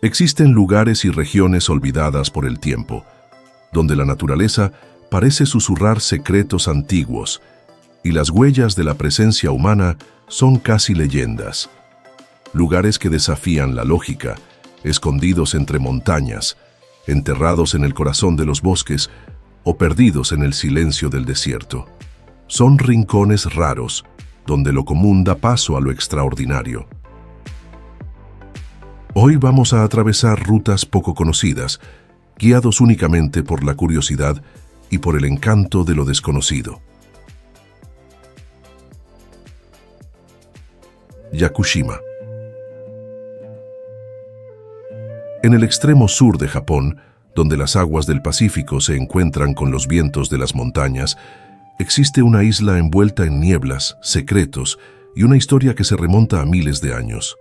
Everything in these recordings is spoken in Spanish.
Existen lugares y regiones olvidadas por el tiempo, donde la naturaleza parece susurrar secretos antiguos, y las huellas de la presencia humana son casi leyendas. Lugares que desafían la lógica, escondidos entre montañas, enterrados en el corazón de los bosques o perdidos en el silencio del desierto. Son rincones raros, donde lo común da paso a lo extraordinario. Hoy vamos a atravesar rutas poco conocidas, guiados únicamente por la curiosidad y por el encanto de lo desconocido. Yakushima. En el extremo sur de Japón, donde las aguas del Pacífico se encuentran con los vientos de las montañas, existe una isla envuelta en nieblas, secretos y una historia que se remonta a miles de años.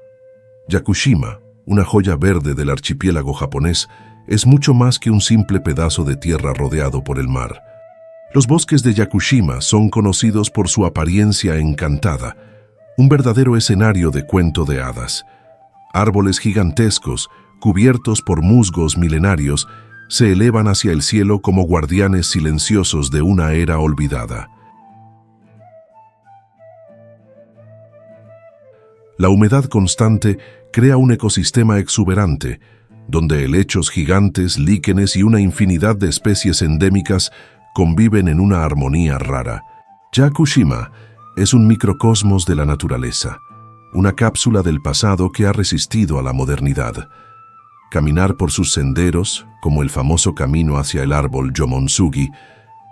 Yakushima, una joya verde del archipiélago japonés, es mucho más que un simple pedazo de tierra rodeado por el mar. Los bosques de Yakushima son conocidos por su apariencia encantada, un verdadero escenario de cuento de hadas. Árboles gigantescos, cubiertos por musgos milenarios, se elevan hacia el cielo como guardianes silenciosos de una era olvidada. La humedad constante crea un ecosistema exuberante, donde helechos gigantes, líquenes y una infinidad de especies endémicas conviven en una armonía rara. Yakushima es un microcosmos de la naturaleza, una cápsula del pasado que ha resistido a la modernidad. Caminar por sus senderos, como el famoso camino hacia el árbol Yomonsugi,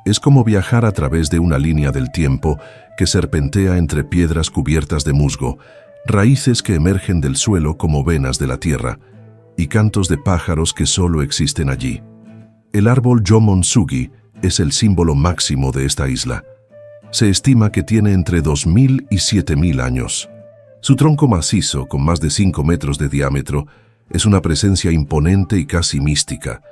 es como viajar a través de una línea del tiempo que serpentea entre piedras cubiertas de musgo, raíces que emergen del suelo como venas de la tierra, y cantos de pájaros que solo existen allí. El árbol Yomonsugi es el símbolo máximo de esta isla. Se estima que tiene entre 2000 y 7000 años. Su tronco macizo, con más de 5 metros de diámetro, es una presencia imponente y casi mística.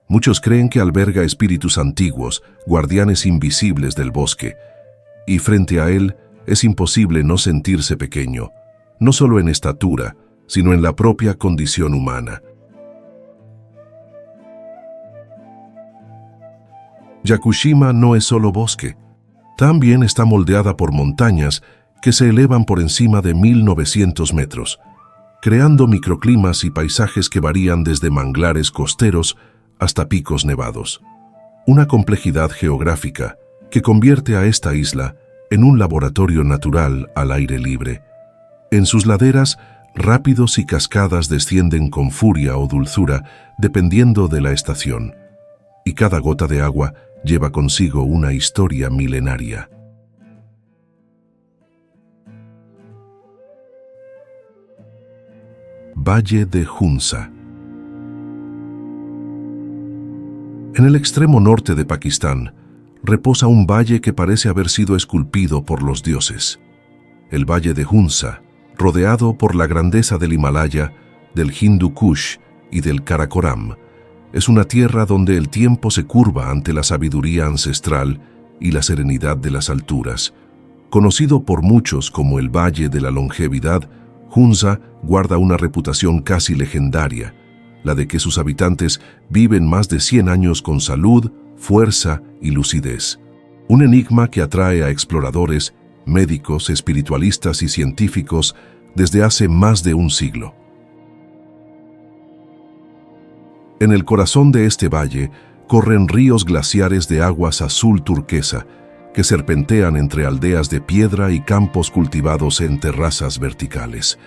Muchos creen que alberga espíritus antiguos, guardianes invisibles del bosque, y frente a él es imposible no sentirse pequeño, no solo en estatura, sino en la propia condición humana. Yakushima no es solo bosque, también está moldeada por montañas que se elevan por encima de 1900 metros, creando microclimas y paisajes que varían desde manglares costeros hasta picos nevados. Una complejidad geográfica que convierte a esta isla en un laboratorio natural al aire libre. En sus laderas, rápidos y cascadas descienden con furia o dulzura dependiendo de la estación, y cada gota de agua lleva consigo una historia milenaria. Valle de Hunza. En el extremo norte de Pakistán, reposa un valle que parece haber sido esculpido por los dioses. El Valle de Hunza, rodeado por la grandeza del Himalaya, del Hindu Kush y del Karakoram, es una tierra donde el tiempo se curva ante la sabiduría ancestral y la serenidad de las alturas. Conocido por muchos como el Valle de la Longevidad, Hunza guarda una reputación casi legendaria, la de que sus habitantes viven más de 100 años con salud, fuerza y lucidez. Un enigma que atrae a exploradores, médicos, espiritualistas y científicos desde hace más de un siglo. En el corazón de este valle corren ríos glaciares de aguas azul turquesa que serpentean entre aldeas de piedra y campos cultivados en terrazas verticales.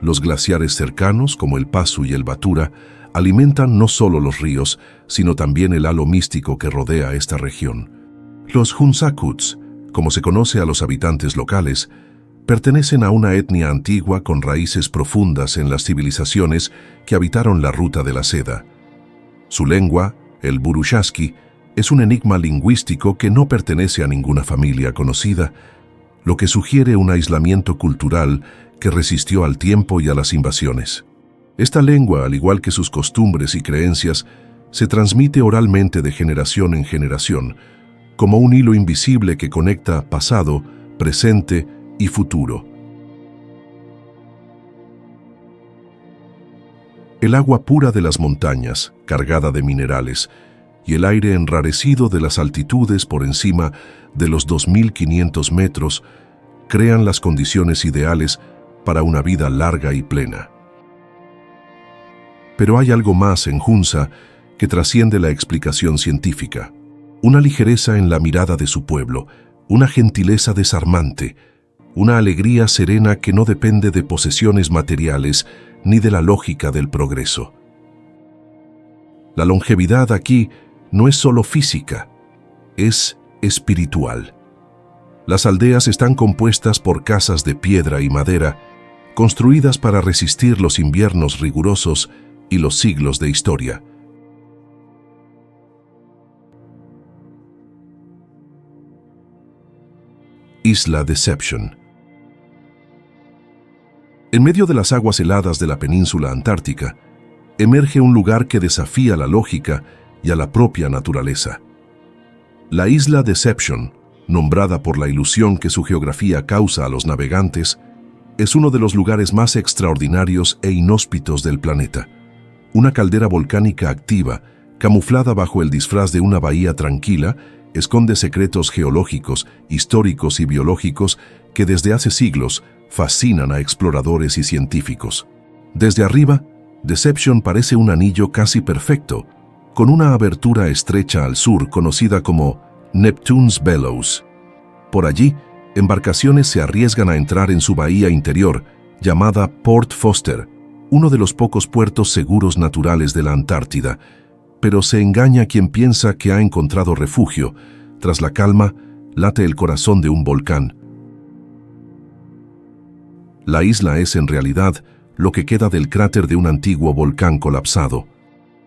Los glaciares cercanos, como el Pasu y el Batura, alimentan no solo los ríos, sino también el halo místico que rodea esta región. Los Hunzakuts, como se conoce a los habitantes locales, pertenecen a una etnia antigua con raíces profundas en las civilizaciones que habitaron la ruta de la seda. Su lengua, el Burushaski, es un enigma lingüístico que no pertenece a ninguna familia conocida, lo que sugiere un aislamiento cultural que resistió al tiempo y a las invasiones. Esta lengua, al igual que sus costumbres y creencias, se transmite oralmente de generación en generación, como un hilo invisible que conecta pasado, presente y futuro. El agua pura de las montañas, cargada de minerales, y el aire enrarecido de las altitudes por encima de los 2.500 metros crean las condiciones ideales para una vida larga y plena. Pero hay algo más en Hunza que trasciende la explicación científica. Una ligereza en la mirada de su pueblo, una gentileza desarmante, una alegría serena que no depende de posesiones materiales ni de la lógica del progreso. La longevidad aquí no es solo física, es espiritual. Las aldeas están compuestas por casas de piedra y madera, construidas para resistir los inviernos rigurosos y los siglos de historia. Isla Deception. En medio de las aguas heladas de la península antártica, emerge un lugar que desafía la lógica y a la propia naturaleza. La Isla Deception, nombrada por la ilusión que su geografía causa a los navegantes, es uno de los lugares más extraordinarios e inhóspitos del planeta. Una caldera volcánica activa, camuflada bajo el disfraz de una bahía tranquila, esconde secretos geológicos, históricos y biológicos que desde hace siglos fascinan a exploradores y científicos. Desde arriba, Deception parece un anillo casi perfecto, con una abertura estrecha al sur conocida como Neptune's Bellows. Por allí, embarcaciones se arriesgan a entrar en su bahía interior, llamada Port Foster, uno de los pocos puertos seguros naturales de la Antártida, pero se engaña quien piensa que ha encontrado refugio. Tras la calma, late el corazón de un volcán. La isla es en realidad lo que queda del cráter de un antiguo volcán colapsado.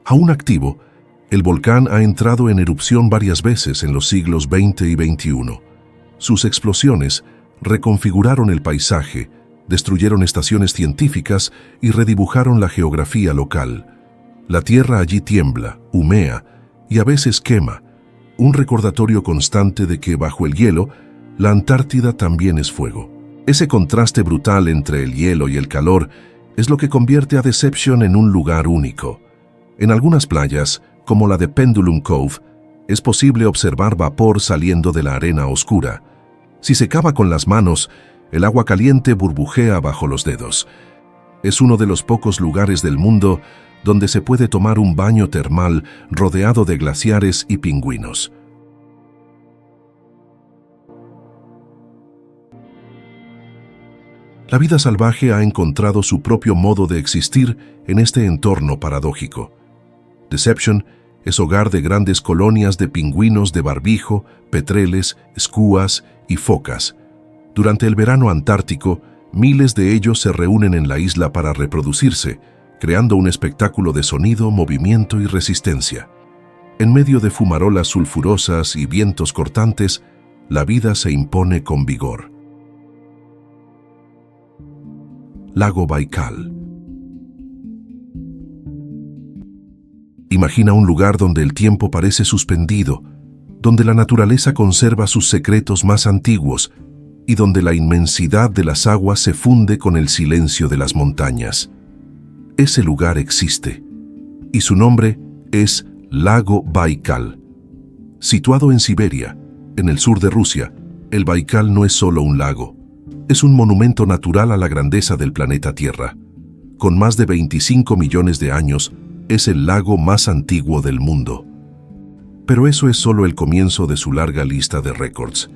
Aún activo, el volcán ha entrado en erupción varias veces en los siglos XX y XXI. Sus explosiones reconfiguraron el paisaje, destruyeron estaciones científicas y redibujaron la geografía local. La tierra allí tiembla, humea y a veces quema, un recordatorio constante de que bajo el hielo, la Antártida también es fuego. Ese contraste brutal entre el hielo y el calor es lo que convierte a Deception en un lugar único. En algunas playas, como la de Pendulum Cove, es posible observar vapor saliendo de la arena oscura. Si se cava con las manos, el agua caliente burbujea bajo los dedos. Es uno de los pocos lugares del mundo donde se puede tomar un baño termal rodeado de glaciares y pingüinos. La vida salvaje ha encontrado su propio modo de existir en este entorno paradójico. Deception es hogar de grandes colonias de pingüinos de barbijo, petreles, escúas y focas. Durante el verano antártico, miles de ellos se reúnen en la isla para reproducirse, creando un espectáculo de sonido, movimiento y resistencia. En medio de fumarolas sulfurosas y vientos cortantes, la vida se impone con vigor. Lago Baikal. Imagina un lugar donde el tiempo parece suspendido, donde la naturaleza conserva sus secretos más antiguos y donde la inmensidad de las aguas se funde con el silencio de las montañas. Ese lugar existe, y su nombre es Lago Baikal. Situado en Siberia, en el sur de Rusia, el Baikal no es solo un lago, es un monumento natural a la grandeza del planeta Tierra. Con más de 25 millones de años, es el lago más antiguo del mundo. Pero eso es solo el comienzo de su larga lista de récords.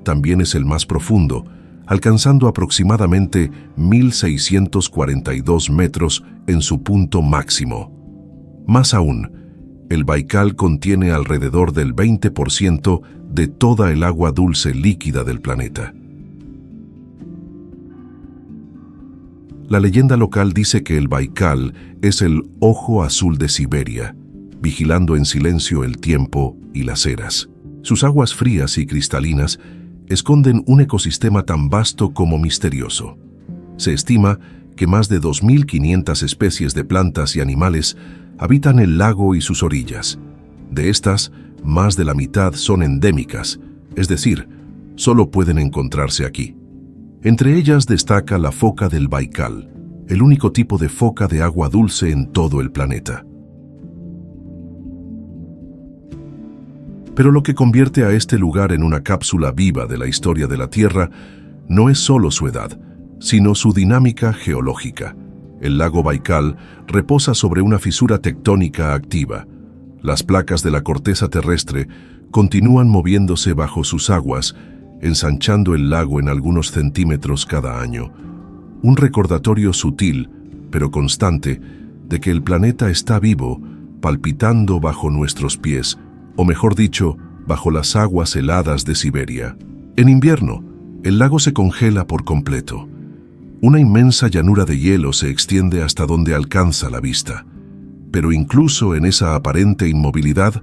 También es el más profundo, alcanzando aproximadamente 1.642 metros en su punto máximo. Más aún, el Baikal contiene alrededor del 20% de toda el agua dulce líquida del planeta. La leyenda local dice que el Baikal es el ojo azul de Siberia, vigilando en silencio el tiempo y las eras. Sus aguas frías y cristalinas esconden un ecosistema tan vasto como misterioso. Se estima que más de 2.500 especies de plantas y animales habitan el lago y sus orillas. De estas, más de la mitad son endémicas, es decir, solo pueden encontrarse aquí. Entre ellas destaca la foca del Baikal, el único tipo de foca de agua dulce en todo el planeta. Pero lo que convierte a este lugar en una cápsula viva de la historia de la Tierra no es solo su edad, sino su dinámica geológica. El lago Baikal reposa sobre una fisura tectónica activa. Las placas de la corteza terrestre continúan moviéndose bajo sus aguas, ensanchando el lago en algunos centímetros cada año. Un recordatorio sutil, pero constante, de que el planeta está vivo, palpitando bajo nuestros pies, o mejor dicho, bajo las aguas heladas de Siberia. En invierno, el lago se congela por completo. Una inmensa llanura de hielo se extiende hasta donde alcanza la vista. Pero incluso en esa aparente inmovilidad,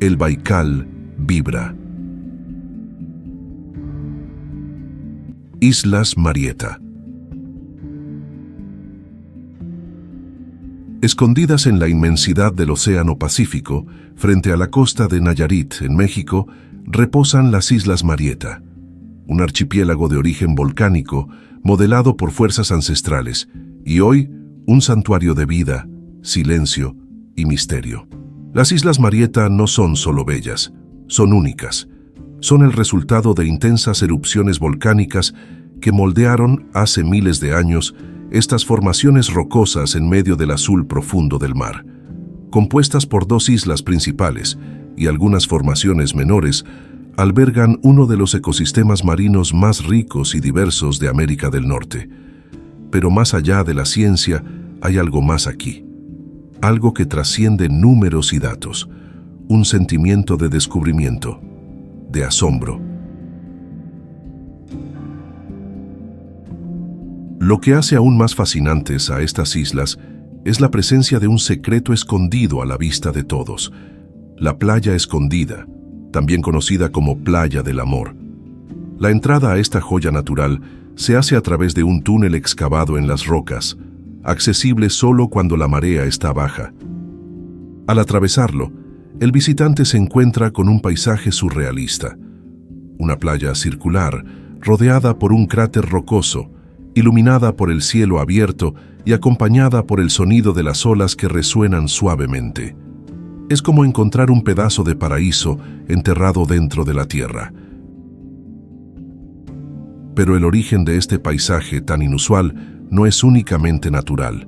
el Baikal vibra. Islas Marietta. Escondidas en la inmensidad del Océano Pacífico, frente a la costa de Nayarit, en México, reposan las Islas Marietta, un archipiélago de origen volcánico modelado por fuerzas ancestrales, y hoy un santuario de vida, silencio y misterio. Las Islas Marietta no son solo bellas, son únicas. Son el resultado de intensas erupciones volcánicas que moldearon hace miles de años estas formaciones rocosas en medio del azul profundo del mar. Compuestas por dos islas principales y algunas formaciones menores, albergan uno de los ecosistemas marinos más ricos y diversos de América del Norte. Pero más allá de la ciencia, hay algo más aquí. Algo que trasciende números y datos. Un sentimiento de descubrimiento, de asombro. Lo que hace aún más fascinantes a estas islas es la presencia de un secreto escondido a la vista de todos. La Playa Escondida, también conocida como Playa del Amor. La entrada a esta joya natural se hace a través de un túnel excavado en las rocas, accesible solo cuando la marea está baja. Al atravesarlo, el visitante se encuentra con un paisaje surrealista. Una playa circular, rodeada por un cráter rocoso, iluminada por el cielo abierto y acompañada por el sonido de las olas que resuenan suavemente. Es como encontrar un pedazo de paraíso enterrado dentro de la tierra. Pero el origen de este paisaje tan inusual no es únicamente natural.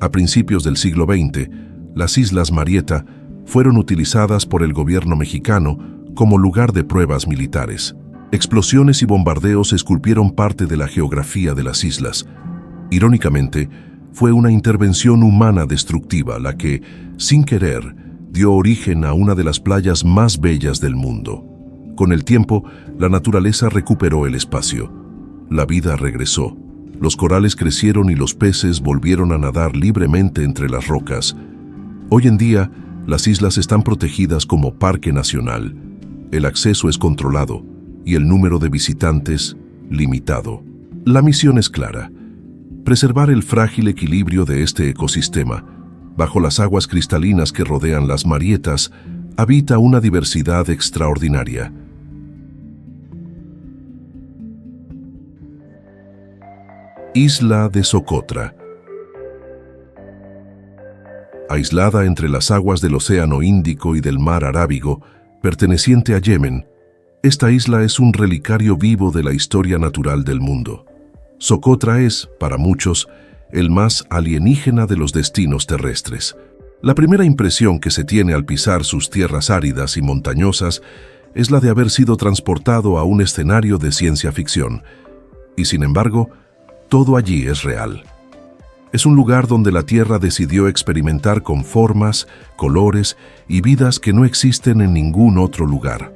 A principios del siglo XX, las Islas Marietta fueron utilizadas por el gobierno mexicano como lugar de pruebas militares. Explosiones y bombardeos esculpieron parte de la geografía de las islas. Irónicamente, fue una intervención humana destructiva la que, sin querer, dio origen a una de las playas más bellas del mundo. Con el tiempo, la naturaleza recuperó el espacio. La vida regresó. Los corales crecieron y los peces volvieron a nadar libremente entre las rocas. Hoy en día, las islas están protegidas como parque nacional. El acceso es controlado y el número de visitantes limitado. La misión es clara: preservar el frágil equilibrio de este ecosistema. Bajo las aguas cristalinas que rodean las Marietas, habita una diversidad extraordinaria. Isla de Socotra. Aislada entre las aguas del Océano Índico y del Mar Arábigo, perteneciente a Yemen, esta isla es un relicario vivo de la historia natural del mundo. Socotra es, para muchos, el más alienígena de los destinos terrestres. La primera impresión que se tiene al pisar sus tierras áridas y montañosas es la de haber sido transportado a un escenario de ciencia ficción. Y sin embargo, todo allí es real. Es un lugar donde la Tierra decidió experimentar con formas, colores y vidas que no existen en ningún otro lugar.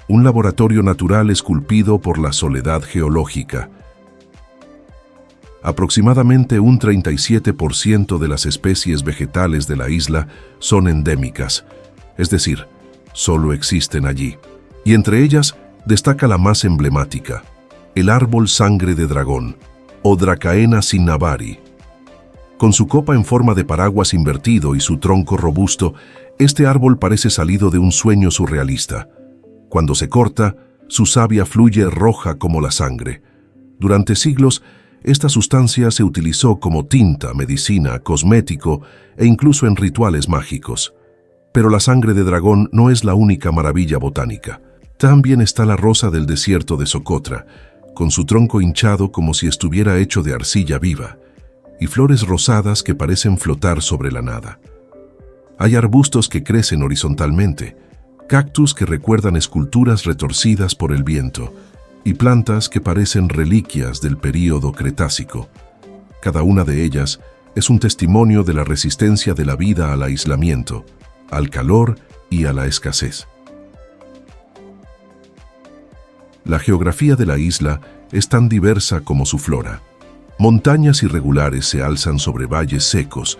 Un laboratorio natural esculpido por la soledad geológica. Aproximadamente un 37% de las especies vegetales de la isla son endémicas, es decir, solo existen allí. Y entre ellas destaca la más emblemática, el árbol sangre de dragón, o Dracaena cinnabarri. Con su copa en forma de paraguas invertido y su tronco robusto, este árbol parece salido de un sueño surrealista. Cuando se corta, su savia fluye roja como la sangre. Durante siglos, Esta sustancia se utilizó como tinta, medicina, cosmético e incluso en rituales mágicos. Pero la sangre de dragón no es la única maravilla botánica. También está la rosa del desierto de Socotra, con su tronco hinchado como si estuviera hecho de arcilla viva, y flores rosadas que parecen flotar sobre la nada. Hay arbustos que crecen horizontalmente, cactus que recuerdan esculturas retorcidas por el viento, y plantas que parecen reliquias del período Cretácico. Cada una de ellas es un testimonio de la resistencia de la vida al aislamiento, al calor y a la escasez. La geografía de la isla es tan diversa como su flora. Montañas irregulares se alzan sobre valles secos,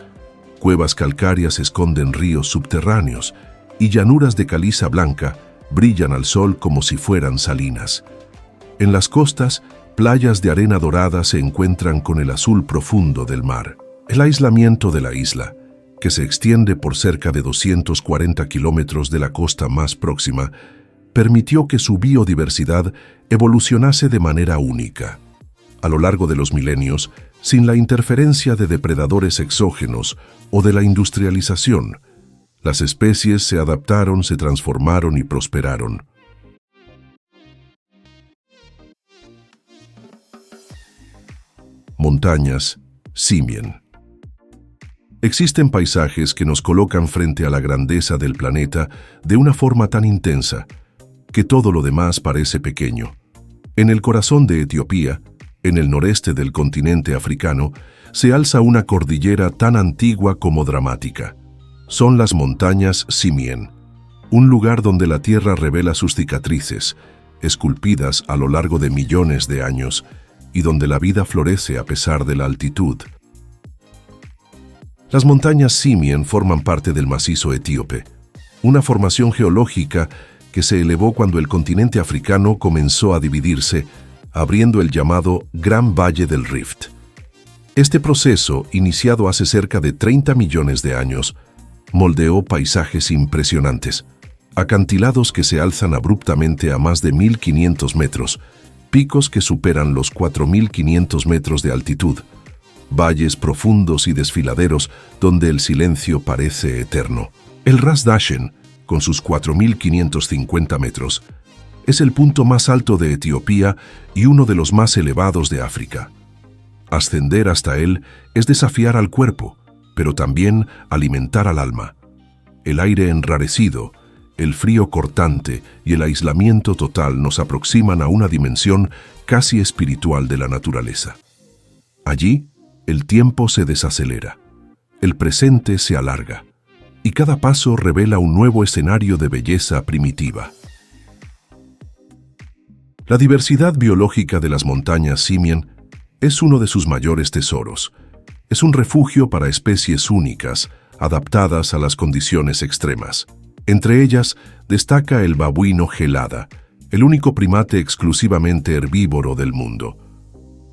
cuevas calcáreas esconden ríos subterráneos y llanuras de caliza blanca brillan al sol como si fueran salinas. En las costas, playas de arena dorada se encuentran con el azul profundo del mar. El aislamiento de la isla, que se extiende por cerca de 240 kilómetros de la costa más próxima, permitió que su biodiversidad evolucionase de manera única. A lo largo de los milenios, sin la interferencia de depredadores exógenos o de la industrialización, las especies se adaptaron, se transformaron y prosperaron. Montañas, Simien. Existen paisajes que nos colocan frente a la grandeza del planeta de una forma tan intensa que todo lo demás parece pequeño. En el corazón de Etiopía, en el noreste del continente africano, se alza una cordillera tan antigua como dramática. Son las montañas Simien, un lugar donde la tierra revela sus cicatrices, esculpidas a lo largo de millones de años, y donde la vida florece a pesar de la altitud. Las montañas Simien forman parte del macizo etíope, una formación geológica que se elevó cuando el continente africano comenzó a dividirse, abriendo el llamado Gran Valle del Rift. Este proceso, iniciado hace cerca de 30 millones de años, moldeó paisajes impresionantes, acantilados que se alzan abruptamente a más de 1.500 metros, picos que superan los 4.500 metros de altitud, valles profundos y desfiladeros donde el silencio parece eterno. El Ras Dashen, con sus 4.550 metros, es el punto más alto de Etiopía y uno de los más elevados de África. Ascender hasta él es desafiar al cuerpo, pero también alimentar al alma. El aire enrarecido, el frío cortante y el aislamiento total nos aproximan a una dimensión casi espiritual de la naturaleza. Allí, el tiempo se desacelera, el presente se alarga, y cada paso revela un nuevo escenario de belleza primitiva. La diversidad biológica de las montañas Simien es uno de sus mayores tesoros. Es un refugio para especies únicas, adaptadas a las condiciones extremas. Entre ellas, destaca el babuino gelada, el único primate exclusivamente herbívoro del mundo.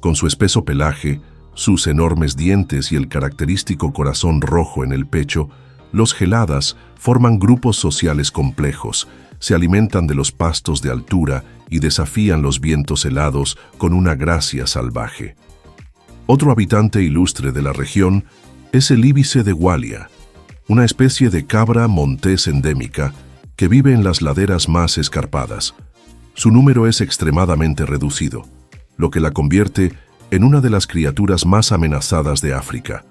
Con su espeso pelaje, sus enormes dientes y el característico corazón rojo en el pecho, los geladas forman grupos sociales complejos, se alimentan de los pastos de altura y desafían los vientos helados con una gracia salvaje. Otro habitante ilustre de la región es el íbice de Walia, una especie de cabra montés endémica que vive en las laderas más escarpadas. Su número es extremadamente reducido, lo que la convierte en una de las criaturas más amenazadas de África.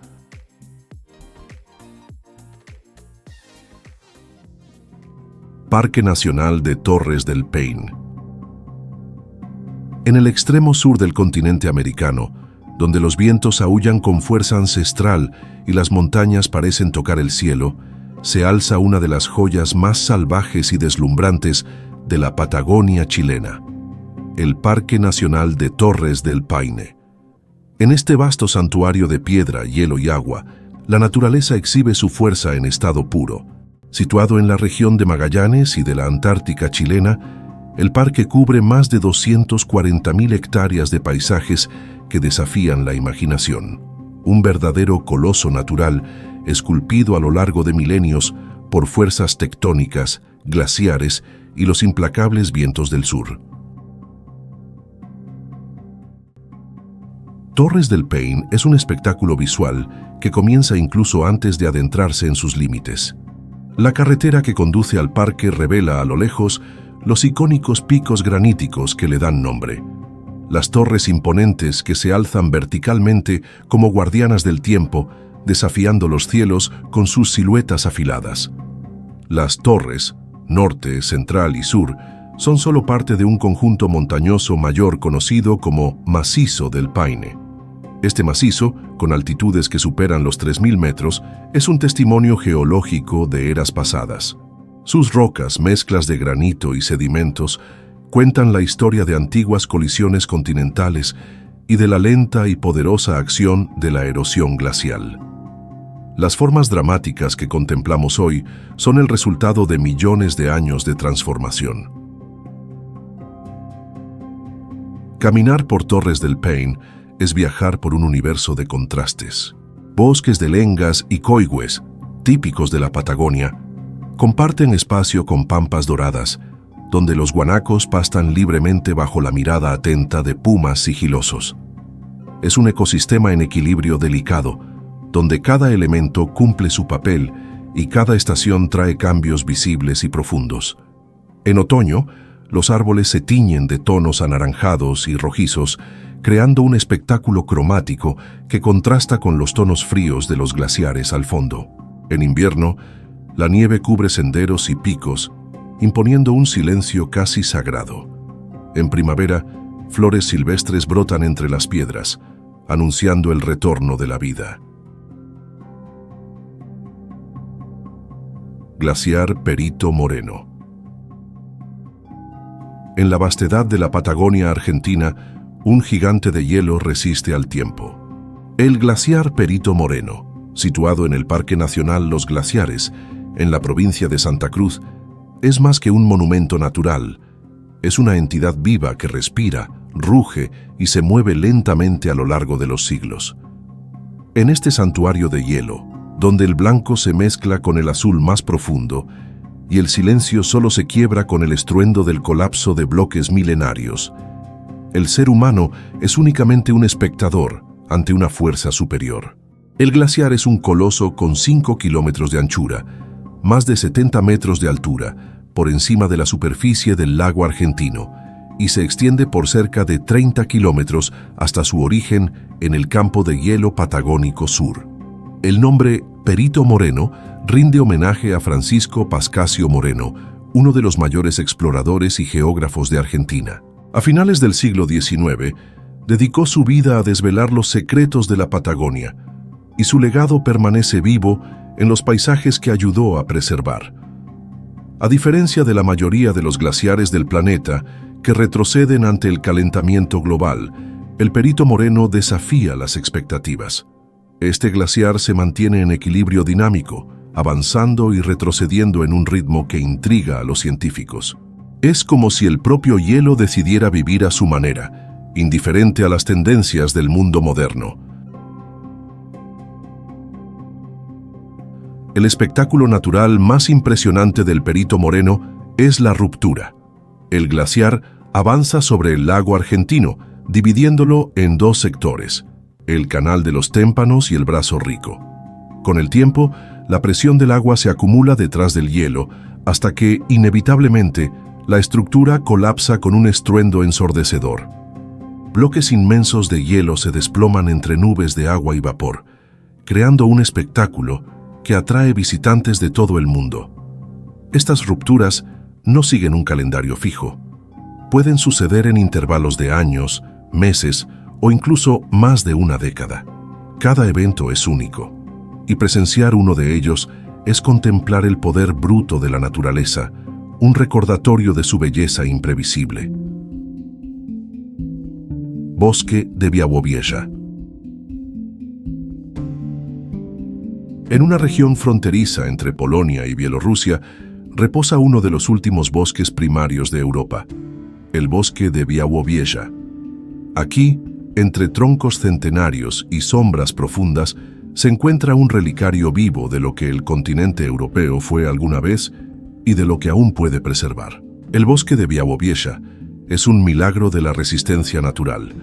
Parque Nacional de Torres del Paine. En el extremo sur del continente americano, donde los vientos aúllan con fuerza ancestral y las montañas parecen tocar el cielo, se alza una de las joyas más salvajes y deslumbrantes de la Patagonia chilena, el Parque Nacional de Torres del Paine. En este vasto santuario de piedra, hielo y agua, la naturaleza exhibe su fuerza en estado puro. Situado en la región de Magallanes y de la Antártica chilena, el parque cubre más de 240.000 hectáreas de paisajes que desafían la imaginación. Un verdadero coloso natural, esculpido a lo largo de milenios por fuerzas tectónicas, glaciares y los implacables vientos del sur. Torres del Paine es un espectáculo visual que comienza incluso antes de adentrarse en sus límites. La carretera que conduce al parque revela a lo lejos los icónicos picos graníticos que le dan nombre. Las torres imponentes que se alzan verticalmente como guardianas del tiempo, desafiando los cielos con sus siluetas afiladas. Las torres, norte, central y sur, son solo parte de un conjunto montañoso mayor conocido como Macizo del Paine. Este macizo, con altitudes que superan los 3.000 metros, es un testimonio geológico de eras pasadas. Sus rocas, mezclas de granito y sedimentos, cuentan la historia de antiguas colisiones continentales y de la lenta y poderosa acción de la erosión glacial. Las formas dramáticas que contemplamos hoy son el resultado de millones de años de transformación. Caminar por Torres del Paine es viajar por un universo de contrastes. Bosques de lengas y coigües, típicos de la Patagonia, comparten espacio con pampas doradas, donde los guanacos pastan libremente bajo la mirada atenta de pumas sigilosos. Es un ecosistema en equilibrio delicado, donde cada elemento cumple su papel y cada estación trae cambios visibles y profundos. En otoño, los árboles se tiñen de tonos anaranjados y rojizos, creando un espectáculo cromático que contrasta con los tonos fríos de los glaciares al fondo. En invierno, la nieve cubre senderos y picos, imponiendo un silencio casi sagrado. En primavera, flores silvestres brotan entre las piedras, anunciando el retorno de la vida. Glaciar Perito Moreno. En la vastedad de la Patagonia argentina, un gigante de hielo resiste al tiempo. El glaciar Perito Moreno, situado en el Parque Nacional Los Glaciares, en la provincia de Santa Cruz, es más que un monumento natural. Es una entidad viva que respira, ruge y se mueve lentamente a lo largo de los siglos. En este santuario de hielo, donde el blanco se mezcla con el azul más profundo, y el silencio solo se quiebra con el estruendo del colapso de bloques milenarios, el ser humano es únicamente un espectador ante una fuerza superior. El glaciar es un coloso con 5 kilómetros de anchura, más de 70 metros de altura, por encima de la superficie del lago argentino, y se extiende por cerca de 30 kilómetros hasta su origen en el campo de hielo patagónico sur. El nombre Perito Moreno rinde homenaje a Francisco Pascasio Moreno, uno de los mayores exploradores y geógrafos de Argentina. A finales del siglo XIX, dedicó su vida a desvelar los secretos de la Patagonia, y su legado permanece vivo en los paisajes que ayudó a preservar. A diferencia de la mayoría de los glaciares del planeta, que retroceden ante el calentamiento global, el Perito Moreno desafía las expectativas. Este glaciar se mantiene en equilibrio dinámico, avanzando y retrocediendo en un ritmo que intriga a los científicos. Es como si el propio hielo decidiera vivir a su manera, indiferente a las tendencias del mundo moderno. El espectáculo natural más impresionante del Perito Moreno es la ruptura. El glaciar avanza sobre el lago argentino, dividiéndolo en dos sectores, el Canal de los Témpanos y el Brazo Rico. Con el tiempo, la presión del agua se acumula detrás del hielo, hasta que, inevitablemente, la estructura colapsa con un estruendo ensordecedor. Bloques inmensos de hielo se desploman entre nubes de agua y vapor, creando un espectáculo que atrae visitantes de todo el mundo. Estas rupturas no siguen un calendario fijo. Pueden suceder en intervalos de años, meses o incluso más de una década. Cada evento es único, y presenciar uno de ellos es contemplar el poder bruto de la naturaleza, un recordatorio de su belleza imprevisible. Bosque de Białowieża. En una región fronteriza entre Polonia y Bielorrusia, reposa uno de los últimos bosques primarios de Europa, el bosque de Białowieża. Aquí, entre troncos centenarios y sombras profundas, se encuentra un relicario vivo de lo que el continente europeo fue alguna vez y de lo que aún puede preservar. El bosque de Białowieża es un milagro de la resistencia natural.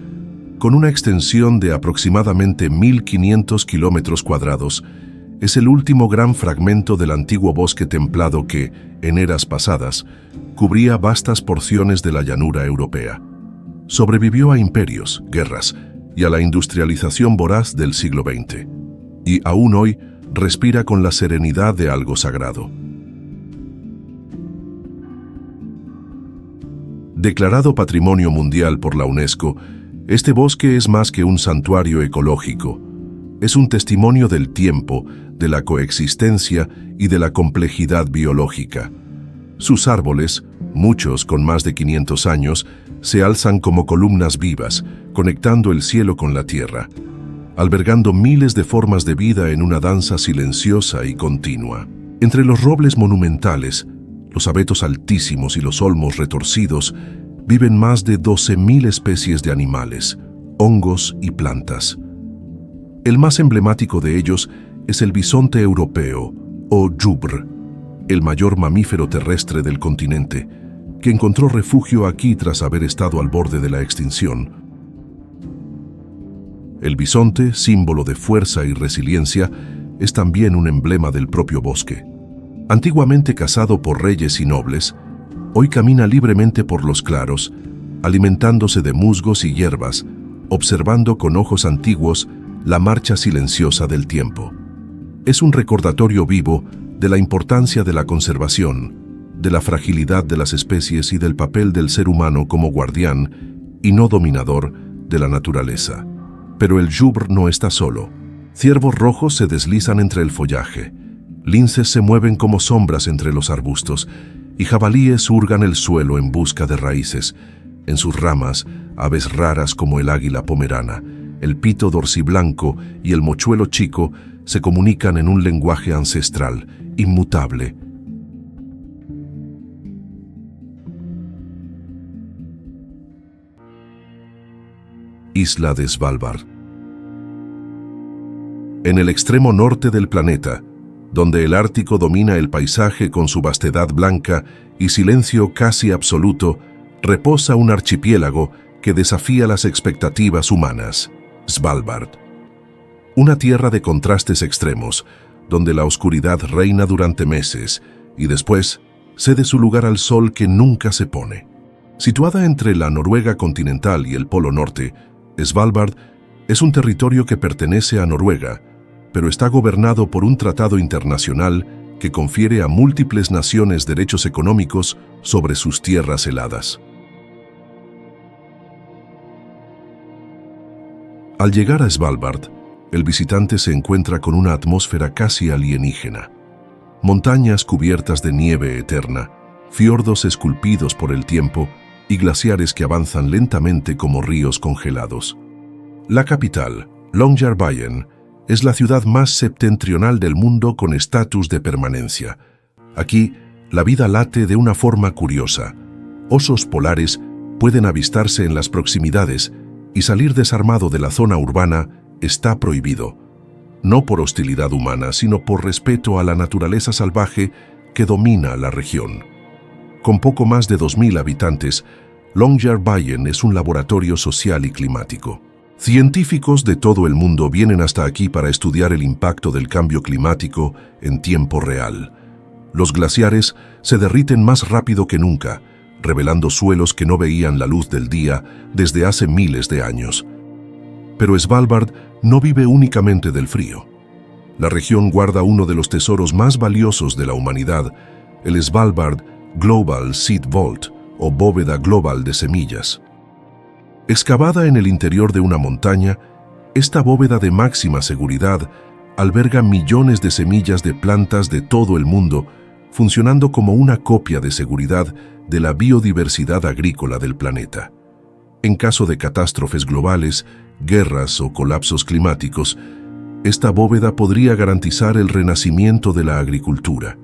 Con una extensión de aproximadamente 1.500 kilómetros cuadrados, es el último gran fragmento del antiguo bosque templado que, en eras pasadas, cubría vastas porciones de la llanura europea. Sobrevivió a imperios, guerras y a la industrialización voraz del siglo XX, y aún hoy respira con la serenidad de algo sagrado. Declarado Patrimonio Mundial por la UNESCO, este bosque es más que un santuario ecológico. Es un testimonio del tiempo, de la coexistencia y de la complejidad biológica. Sus árboles, muchos con más de 500 años, se alzan como columnas vivas, conectando el cielo con la tierra, albergando miles de formas de vida en una danza silenciosa y continua. Entre los robles monumentales, los abetos altísimos y los olmos retorcidos, viven más de 12.000 especies de animales, hongos y plantas. El más emblemático de ellos es el bisonte europeo, o yubr, el mayor mamífero terrestre del continente, que encontró refugio aquí tras haber estado al borde de la extinción. El bisonte, símbolo de fuerza y resiliencia, es también un emblema del propio bosque. Antiguamente cazado por reyes y nobles, hoy camina libremente por los claros, alimentándose de musgos y hierbas, observando con ojos antiguos la marcha silenciosa del tiempo. Es un recordatorio vivo de la importancia de la conservación, de la fragilidad de las especies y del papel del ser humano como guardián y no dominador de la naturaleza. Pero el yubr no está solo. Ciervos rojos se deslizan entre el follaje, linces se mueven como sombras entre los arbustos y jabalíes hurgan el suelo en busca de raíces. En sus ramas, aves raras como el águila pomerana, el pito dorsiblanco y el mochuelo chico se comunican en un lenguaje ancestral, inmutable. Isla de Svalbard. En el extremo norte del planeta, donde el Ártico domina el paisaje con su vastedad blanca y silencio casi absoluto, reposa un archipiélago que desafía las expectativas humanas, Svalbard. Una tierra de contrastes extremos, donde la oscuridad reina durante meses y después cede su lugar al sol que nunca se pone. Situada entre la Noruega continental y el Polo Norte, Svalbard es un territorio que pertenece a Noruega, pero está gobernado por un tratado internacional que confiere a múltiples naciones derechos económicos sobre sus tierras heladas. Al llegar a Svalbard, el visitante se encuentra con una atmósfera casi alienígena. Montañas cubiertas de nieve eterna, fiordos esculpidos por el tiempo y glaciares que avanzan lentamente como ríos congelados. La capital, Longyearbyen, es la ciudad más septentrional del mundo con estatus de permanencia. Aquí, la vida late de una forma curiosa. Osos polares pueden avistarse en las proximidades y salir desarmado de la zona urbana está prohibido. No por hostilidad humana, sino por respeto a la naturaleza salvaje que domina la región. Con poco más de 2.000 habitantes, Longyearbyen es un laboratorio social y climático. Científicos de todo el mundo vienen hasta aquí para estudiar el impacto del cambio climático en tiempo real. Los glaciares se derriten más rápido que nunca, revelando suelos que no veían la luz del día desde hace miles de años. Pero Svalbard no vive únicamente del frío. La región guarda uno de los tesoros más valiosos de la humanidad, el Svalbard Global Seed Vault, o bóveda global de semillas. Excavada en el interior de una montaña, esta bóveda de máxima seguridad alberga millones de semillas de plantas de todo el mundo, funcionando como una copia de seguridad de la biodiversidad agrícola del planeta. En caso de catástrofes globales, guerras o colapsos climáticos, esta bóveda podría garantizar el renacimiento de la agricultura.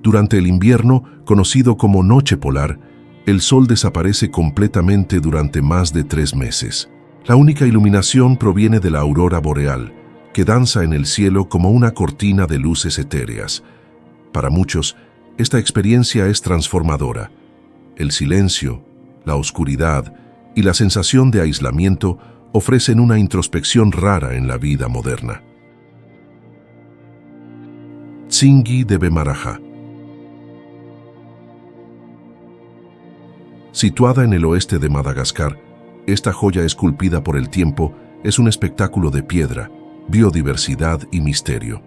Durante el invierno, conocido como noche polar, el sol desaparece completamente durante más de 3 meses. La única iluminación proviene de la aurora boreal, que danza en el cielo como una cortina de luces etéreas. Para muchos, esta experiencia es transformadora. El silencio, la oscuridad y la sensación de aislamiento ofrecen una introspección rara en la vida moderna. Tsingy de Bemaraha. Situada en el oeste de Madagascar, esta joya esculpida por el tiempo es un espectáculo de piedra, biodiversidad y misterio.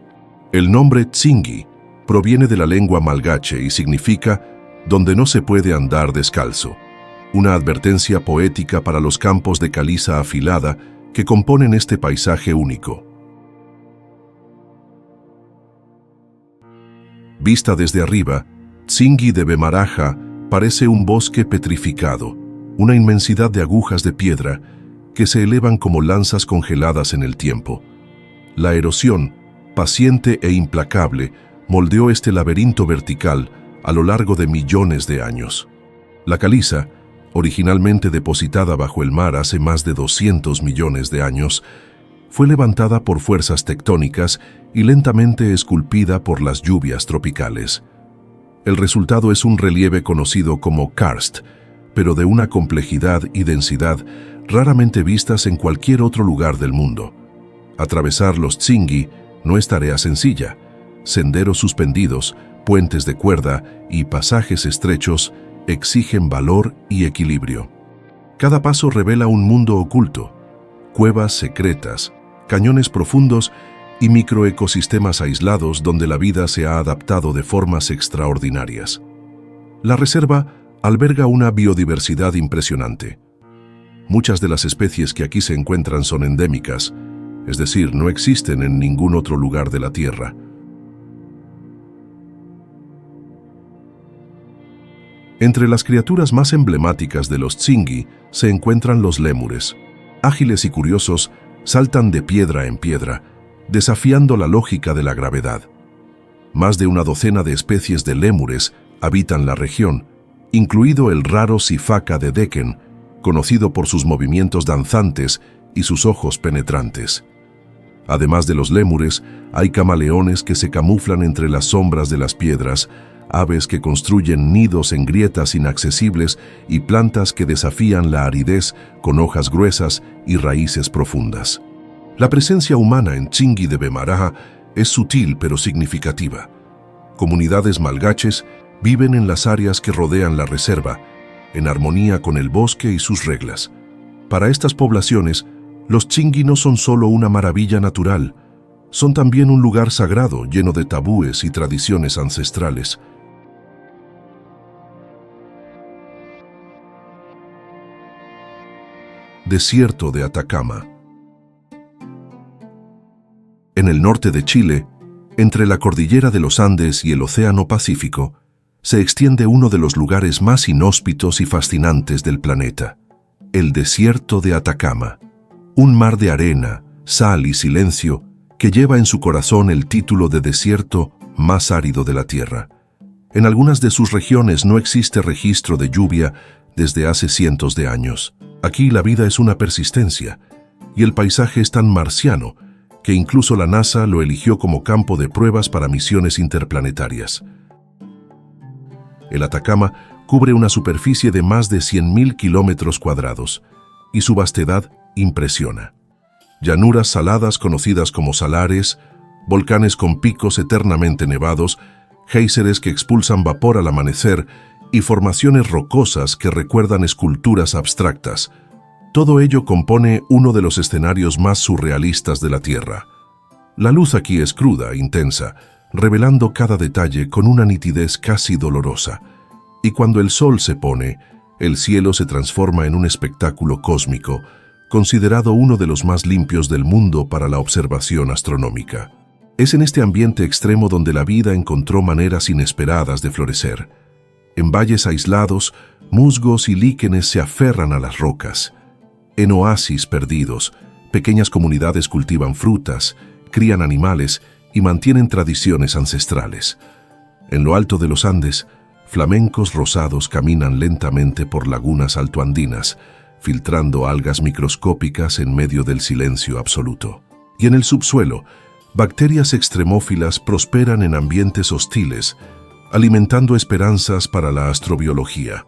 El nombre Tsingy proviene de la lengua malgache y significa «donde no se puede andar descalzo», una advertencia poética para los campos de caliza afilada que componen este paisaje único. Vista desde arriba, Tsingy de Bemaraha parece un bosque petrificado, una inmensidad de agujas de piedra que se elevan como lanzas congeladas en el tiempo. La erosión, paciente e implacable, moldeó este laberinto vertical a lo largo de millones de años. La caliza, originalmente depositada bajo el mar hace más de 200 millones de años, fue levantada por fuerzas tectónicas y lentamente esculpida por las lluvias tropicales. El resultado es un relieve conocido como karst, pero de una complejidad y densidad raramente vistas en cualquier otro lugar del mundo. Atravesar los Tsingy no es tarea sencilla. Senderos suspendidos, puentes de cuerda y pasajes estrechos exigen valor y equilibrio. Cada paso revela un mundo oculto, cuevas secretas, cañones profundos y microecosistemas aislados donde la vida se ha adaptado de formas extraordinarias. La reserva alberga una biodiversidad impresionante. Muchas de las especies que aquí se encuentran son endémicas, es decir, no existen en ningún otro lugar de la Tierra. Entre las criaturas más emblemáticas de los Tsingy se encuentran los lémures. Ágiles y curiosos, saltan de piedra en piedra, desafiando la lógica de la gravedad. Más de una docena de especies de lémures habitan la región, incluido el raro Sifaka de Deccan, conocido por sus movimientos danzantes y sus ojos penetrantes. Además de los lémures, hay camaleones que se camuflan entre las sombras de las piedras, aves que construyen nidos en grietas inaccesibles y plantas que desafían la aridez con hojas gruesas y raíces profundas. La presencia humana en Tsingy de Bemaraha es sutil pero significativa. Comunidades malgaches viven en las áreas que rodean la reserva, en armonía con el bosque y sus reglas. Para estas poblaciones, los Tsingy no son solo una maravilla natural, son también un lugar sagrado lleno de tabúes y tradiciones ancestrales. Desierto de Atacama. En el norte de Chile, entre la cordillera de los Andes y el Océano Pacífico, se extiende uno de los lugares más inhóspitos y fascinantes del planeta, el desierto de Atacama. Un mar de arena, sal y silencio que lleva en su corazón el título de desierto más árido de la Tierra. En algunas de sus regiones no existe registro de lluvia desde hace cientos de años. Aquí la vida es una persistencia, y el paisaje es tan marciano que incluso la NASA lo eligió como campo de pruebas para misiones interplanetarias. El Atacama cubre una superficie de más de 100.000 kilómetros cuadrados, y su vastedad impresiona. Llanuras saladas conocidas como salares, volcanes con picos eternamente nevados, géiseres que expulsan vapor al amanecer y formaciones rocosas que recuerdan esculturas abstractas. Todo ello compone uno de los escenarios más surrealistas de la Tierra. La luz aquí es cruda, intensa, revelando cada detalle con una nitidez casi dolorosa. Y cuando el sol se pone, el cielo se transforma en un espectáculo cósmico, considerado uno de los más limpios del mundo para la observación astronómica. Es en este ambiente extremo donde la vida encontró maneras inesperadas de florecer. En valles aislados, musgos y líquenes se aferran a las rocas. En oasis perdidos, pequeñas comunidades cultivan frutas, crían animales y mantienen tradiciones ancestrales. En lo alto de los Andes, flamencos rosados caminan lentamente por lagunas altoandinas, filtrando algas microscópicas en medio del silencio absoluto. Y en el subsuelo, bacterias extremófilas prosperan en ambientes hostiles, alimentando esperanzas para la astrobiología.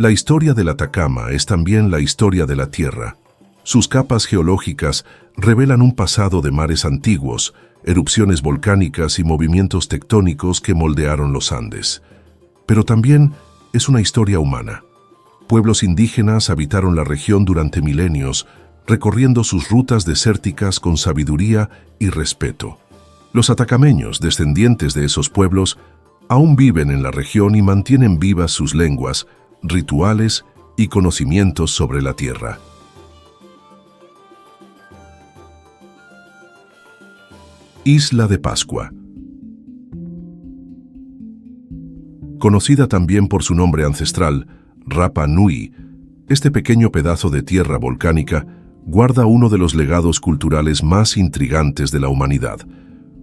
La historia del Atacama es también la historia de la Tierra. Sus capas geológicas revelan un pasado de mares antiguos, erupciones volcánicas y movimientos tectónicos que moldearon los Andes. Pero también es una historia humana. Pueblos indígenas habitaron la región durante milenios, recorriendo sus rutas desérticas con sabiduría y respeto. Los atacameños, descendientes de esos pueblos, aún viven en la región y mantienen vivas sus lenguas, rituales y conocimientos sobre la tierra. Isla de Pascua. Conocida también por su nombre ancestral, Rapa Nui, este pequeño pedazo de tierra volcánica guarda uno de los legados culturales más intrigantes de la humanidad.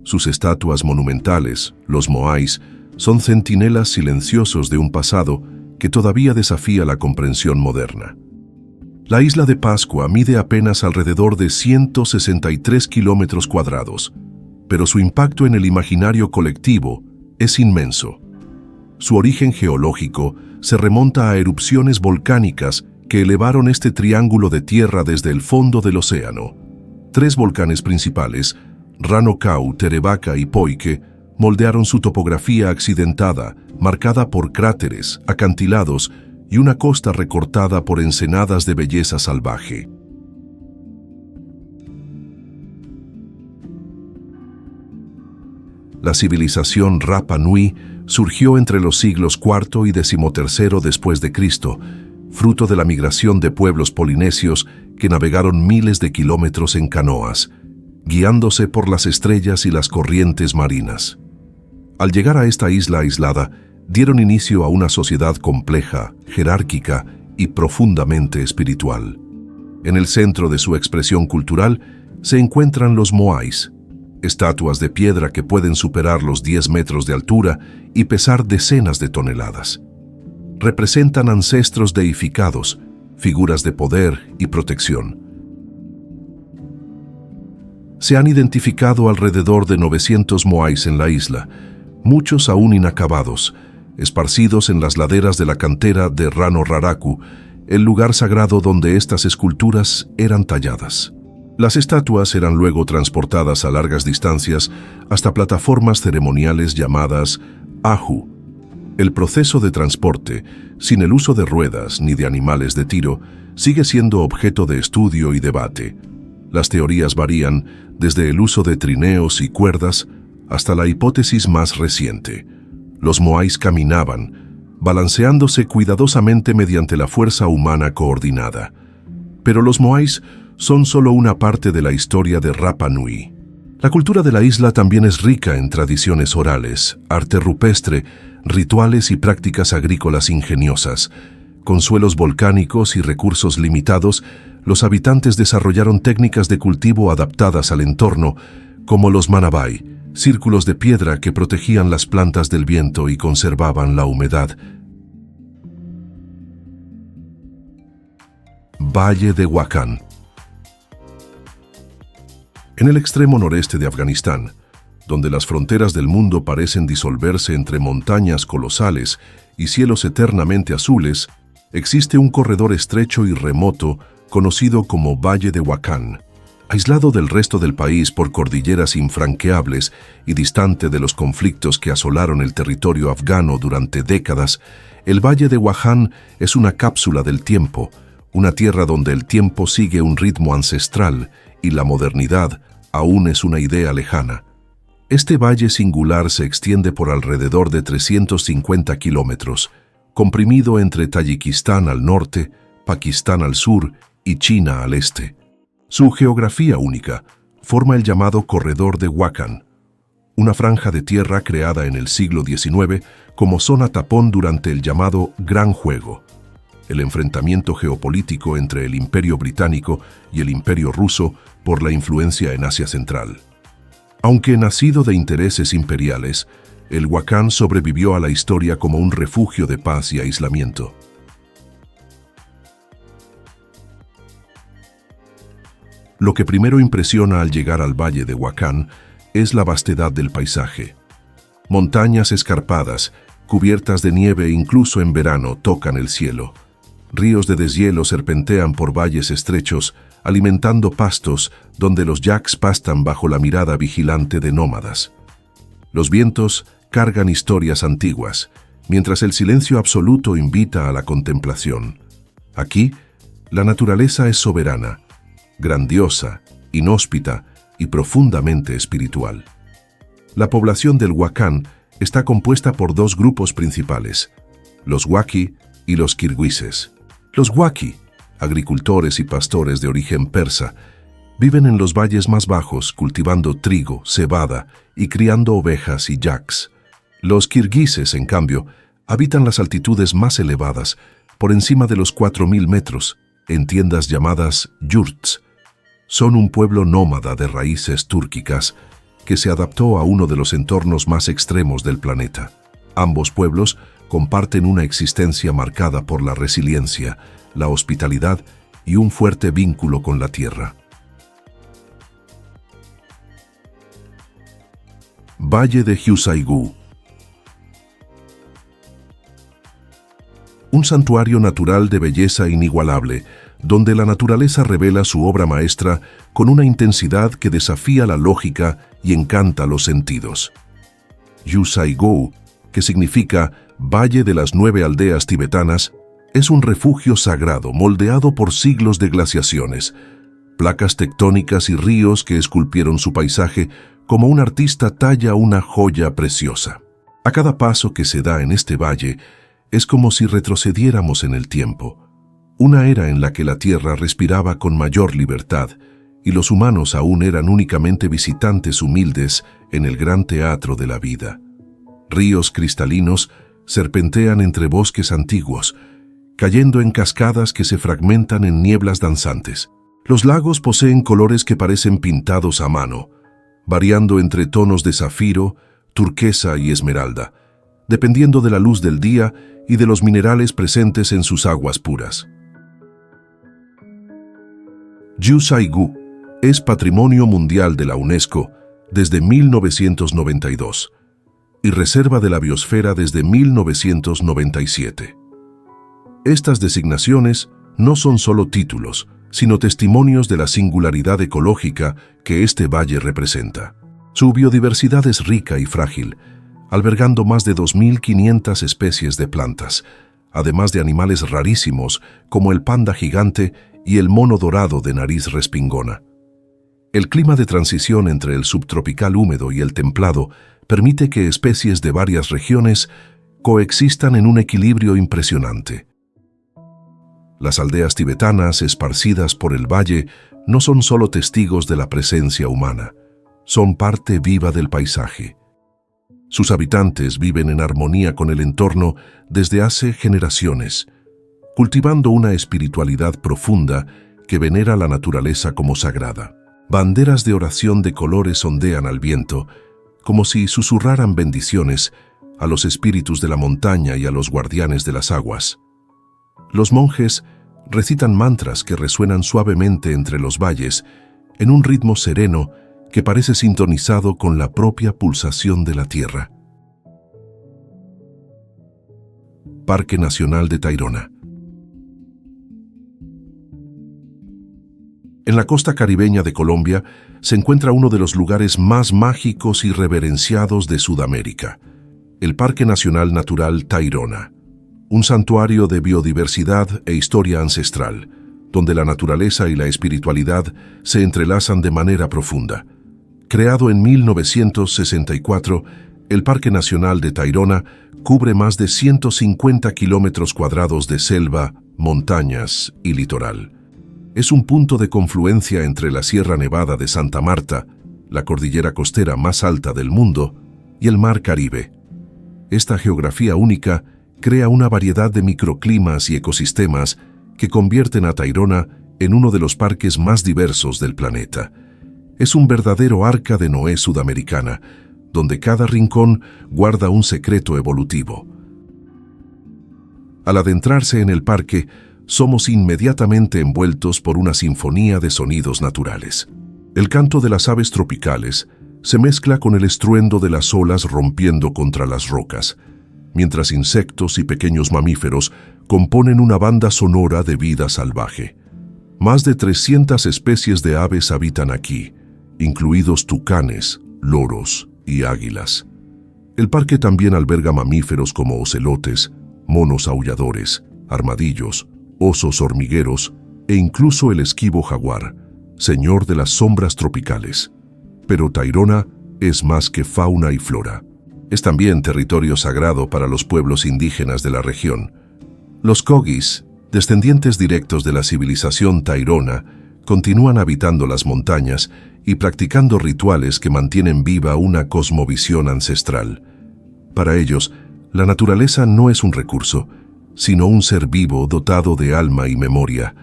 Sus estatuas monumentales, los moais, son centinelas silenciosos de un pasado que todavía desafía la comprensión moderna. La isla de Pascua mide apenas alrededor de 163 kilómetros cuadrados, pero su impacto en el imaginario colectivo es inmenso. Su origen geológico se remonta a erupciones volcánicas que elevaron este triángulo de tierra desde el fondo del océano. 3 volcanes principales, Ranocau, Terebaca y Poike, moldearon su topografía accidentada, marcada por cráteres, acantilados y una costa recortada por ensenadas de belleza salvaje. La civilización Rapa Nui surgió entre los siglos IV y XIII después de Cristo, fruto de la migración de pueblos polinesios que navegaron miles de kilómetros en canoas, guiándose por las estrellas y las corrientes marinas. Al llegar a esta isla aislada, dieron inicio a una sociedad compleja, jerárquica y profundamente espiritual. En el centro de su expresión cultural se encuentran los moais, estatuas de piedra que pueden superar los 10 metros de altura y pesar decenas de toneladas. Representan ancestros deificados, figuras de poder y protección. Se han identificado alrededor de 900 moais en la isla, muchos aún inacabados, esparcidos en las laderas de la cantera de Rano Raraku, el lugar sagrado donde estas esculturas eran talladas. Las estatuas eran luego transportadas a largas distancias hasta plataformas ceremoniales llamadas ahu. El proceso de transporte, sin el uso de ruedas ni de animales de tiro, sigue siendo objeto de estudio y debate. Las teorías varían desde el uso de trineos y cuerdas hasta la hipótesis más reciente. Los moais caminaban, balanceándose cuidadosamente mediante la fuerza humana coordinada. Pero los moais son solo una parte de la historia de Rapa Nui. La cultura de la isla también es rica en tradiciones orales, arte rupestre, rituales y prácticas agrícolas ingeniosas. Con suelos volcánicos y recursos limitados, los habitantes desarrollaron técnicas de cultivo adaptadas al entorno, como los manabay, círculos de piedra que protegían las plantas del viento y conservaban la humedad. Valle de Wakhan. En el extremo noreste de Afganistán, donde las fronteras del mundo parecen disolverse entre montañas colosales y cielos eternamente azules, existe un corredor estrecho y remoto conocido como Valle de Wakhan. Aislado del resto del país por cordilleras infranqueables y distante de los conflictos que asolaron el territorio afgano durante décadas, el Valle de Wakhan es una cápsula del tiempo, una tierra donde el tiempo sigue un ritmo ancestral y la modernidad aún es una idea lejana. Este valle singular se extiende por alrededor de 350 kilómetros, comprimido entre Tayikistán al norte, Pakistán al sur y China al este. Su geografía única forma el llamado Corredor de Wakhan, una franja de tierra creada en el siglo XIX como zona tapón durante el llamado Gran Juego, el enfrentamiento geopolítico entre el Imperio Británico y el Imperio Ruso por la influencia en Asia Central. Aunque nacido de intereses imperiales, el Wakhan sobrevivió a la historia como un refugio de paz y aislamiento. Lo que primero impresiona al llegar al Valle de Wakhan es la vastedad del paisaje. Montañas escarpadas, cubiertas de nieve incluso en verano, tocan el cielo. Ríos de deshielo serpentean por valles estrechos, alimentando pastos donde los yaks pastan bajo la mirada vigilante de nómadas. Los vientos cargan historias antiguas, mientras el silencio absoluto invita a la contemplación. Aquí, la naturaleza es soberana, grandiosa, inhóspita y profundamente espiritual. La población del Wakhan está compuesta por dos grupos principales, los Waki y los kirguises. Los Waki, agricultores y pastores de origen persa, viven en los valles más bajos cultivando trigo, cebada y criando ovejas y yaks. Los kirguises, en cambio, habitan las altitudes más elevadas, por encima de los 4.000 metros, en tiendas llamadas yurts. Son un pueblo nómada de raíces túrquicas que se adaptó a uno de los entornos más extremos del planeta. Ambos pueblos comparten una existencia marcada por la resiliencia, la hospitalidad y un fuerte vínculo con la tierra. Valle de Hüseyin. Un santuario natural de belleza inigualable, donde la naturaleza revela su obra maestra con una intensidad que desafía la lógica y encanta los sentidos. Hüseyin, que significa Valle de las 9 aldeas tibetanas, es un refugio sagrado moldeado por siglos de glaciaciones, placas tectónicas y ríos que esculpieron su paisaje como un artista talla una joya preciosa. A cada paso que se da en este valle es como si retrocediéramos en el tiempo, una era en la que la tierra respiraba con mayor libertad y los humanos aún eran únicamente visitantes humildes en el gran teatro de la vida. Ríos cristalinos serpentean entre bosques antiguos, cayendo en cascadas que se fragmentan en nieblas danzantes. Los lagos poseen colores que parecen pintados a mano, variando entre tonos de zafiro, turquesa y esmeralda, dependiendo de la luz del día y de los minerales presentes en sus aguas puras. Hüseyin es Patrimonio Mundial de la UNESCO desde 1992 y Reserva de la Biosfera desde 1997. Estas designaciones no son solo títulos, sino testimonios de la singularidad ecológica que este valle representa. Su biodiversidad es rica y frágil, albergando más de 2.500 especies de plantas, además de animales rarísimos como el panda gigante y el mono dorado de nariz respingona. El clima de transición entre el subtropical húmedo y el templado permite que especies de varias regiones coexistan en un equilibrio impresionante. Las aldeas tibetanas esparcidas por el valle no son solo testigos de la presencia humana, son parte viva del paisaje. Sus habitantes viven en armonía con el entorno desde hace generaciones, cultivando una espiritualidad profunda que venera la naturaleza como sagrada. Banderas de oración de colores ondean al viento, como si susurraran bendiciones a los espíritus de la montaña y a los guardianes de las aguas. Los monjes recitan mantras que resuenan suavemente entre los valles, en un ritmo sereno que parece sintonizado con la propia pulsación de la tierra. Parque Nacional de Tayrona. En la costa caribeña de Colombia se encuentra uno de los lugares más mágicos y reverenciados de Sudamérica, el Parque Nacional Natural Tayrona, un santuario de biodiversidad e historia ancestral, donde la naturaleza y la espiritualidad se entrelazan de manera profunda. Creado en 1964, el Parque Nacional de Tayrona cubre más de 150 kilómetros cuadrados de selva, montañas y litoral. Es un punto de confluencia entre la Sierra Nevada de Santa Marta, la cordillera costera más alta del mundo, y el Mar Caribe. Esta geografía única crea una variedad de microclimas y ecosistemas que convierten a Tayrona en uno de los parques más diversos del planeta. Es un verdadero arca de Noé sudamericana, donde cada rincón guarda un secreto evolutivo. Al adentrarse en el parque, somos inmediatamente envueltos por una sinfonía de sonidos naturales. El canto de las aves tropicales se mezcla con el estruendo de las olas rompiendo contra las rocas, mientras insectos y pequeños mamíferos componen una banda sonora de vida salvaje. Más de 300 especies de aves habitan aquí, incluidos tucanes, loros y águilas. El parque también alberga mamíferos como ocelotes, monos aulladores, armadillos, osos hormigueros e incluso el esquivo jaguar, señor de las sombras tropicales. Pero Tayrona es más que fauna y flora. Es también territorio sagrado para los pueblos indígenas de la región. Los Kogis, descendientes directos de la civilización Tayrona, continúan habitando las montañas y practicando rituales que mantienen viva una cosmovisión ancestral. Para ellos, la naturaleza no es un recurso, sino un ser vivo dotado de alma y memoria.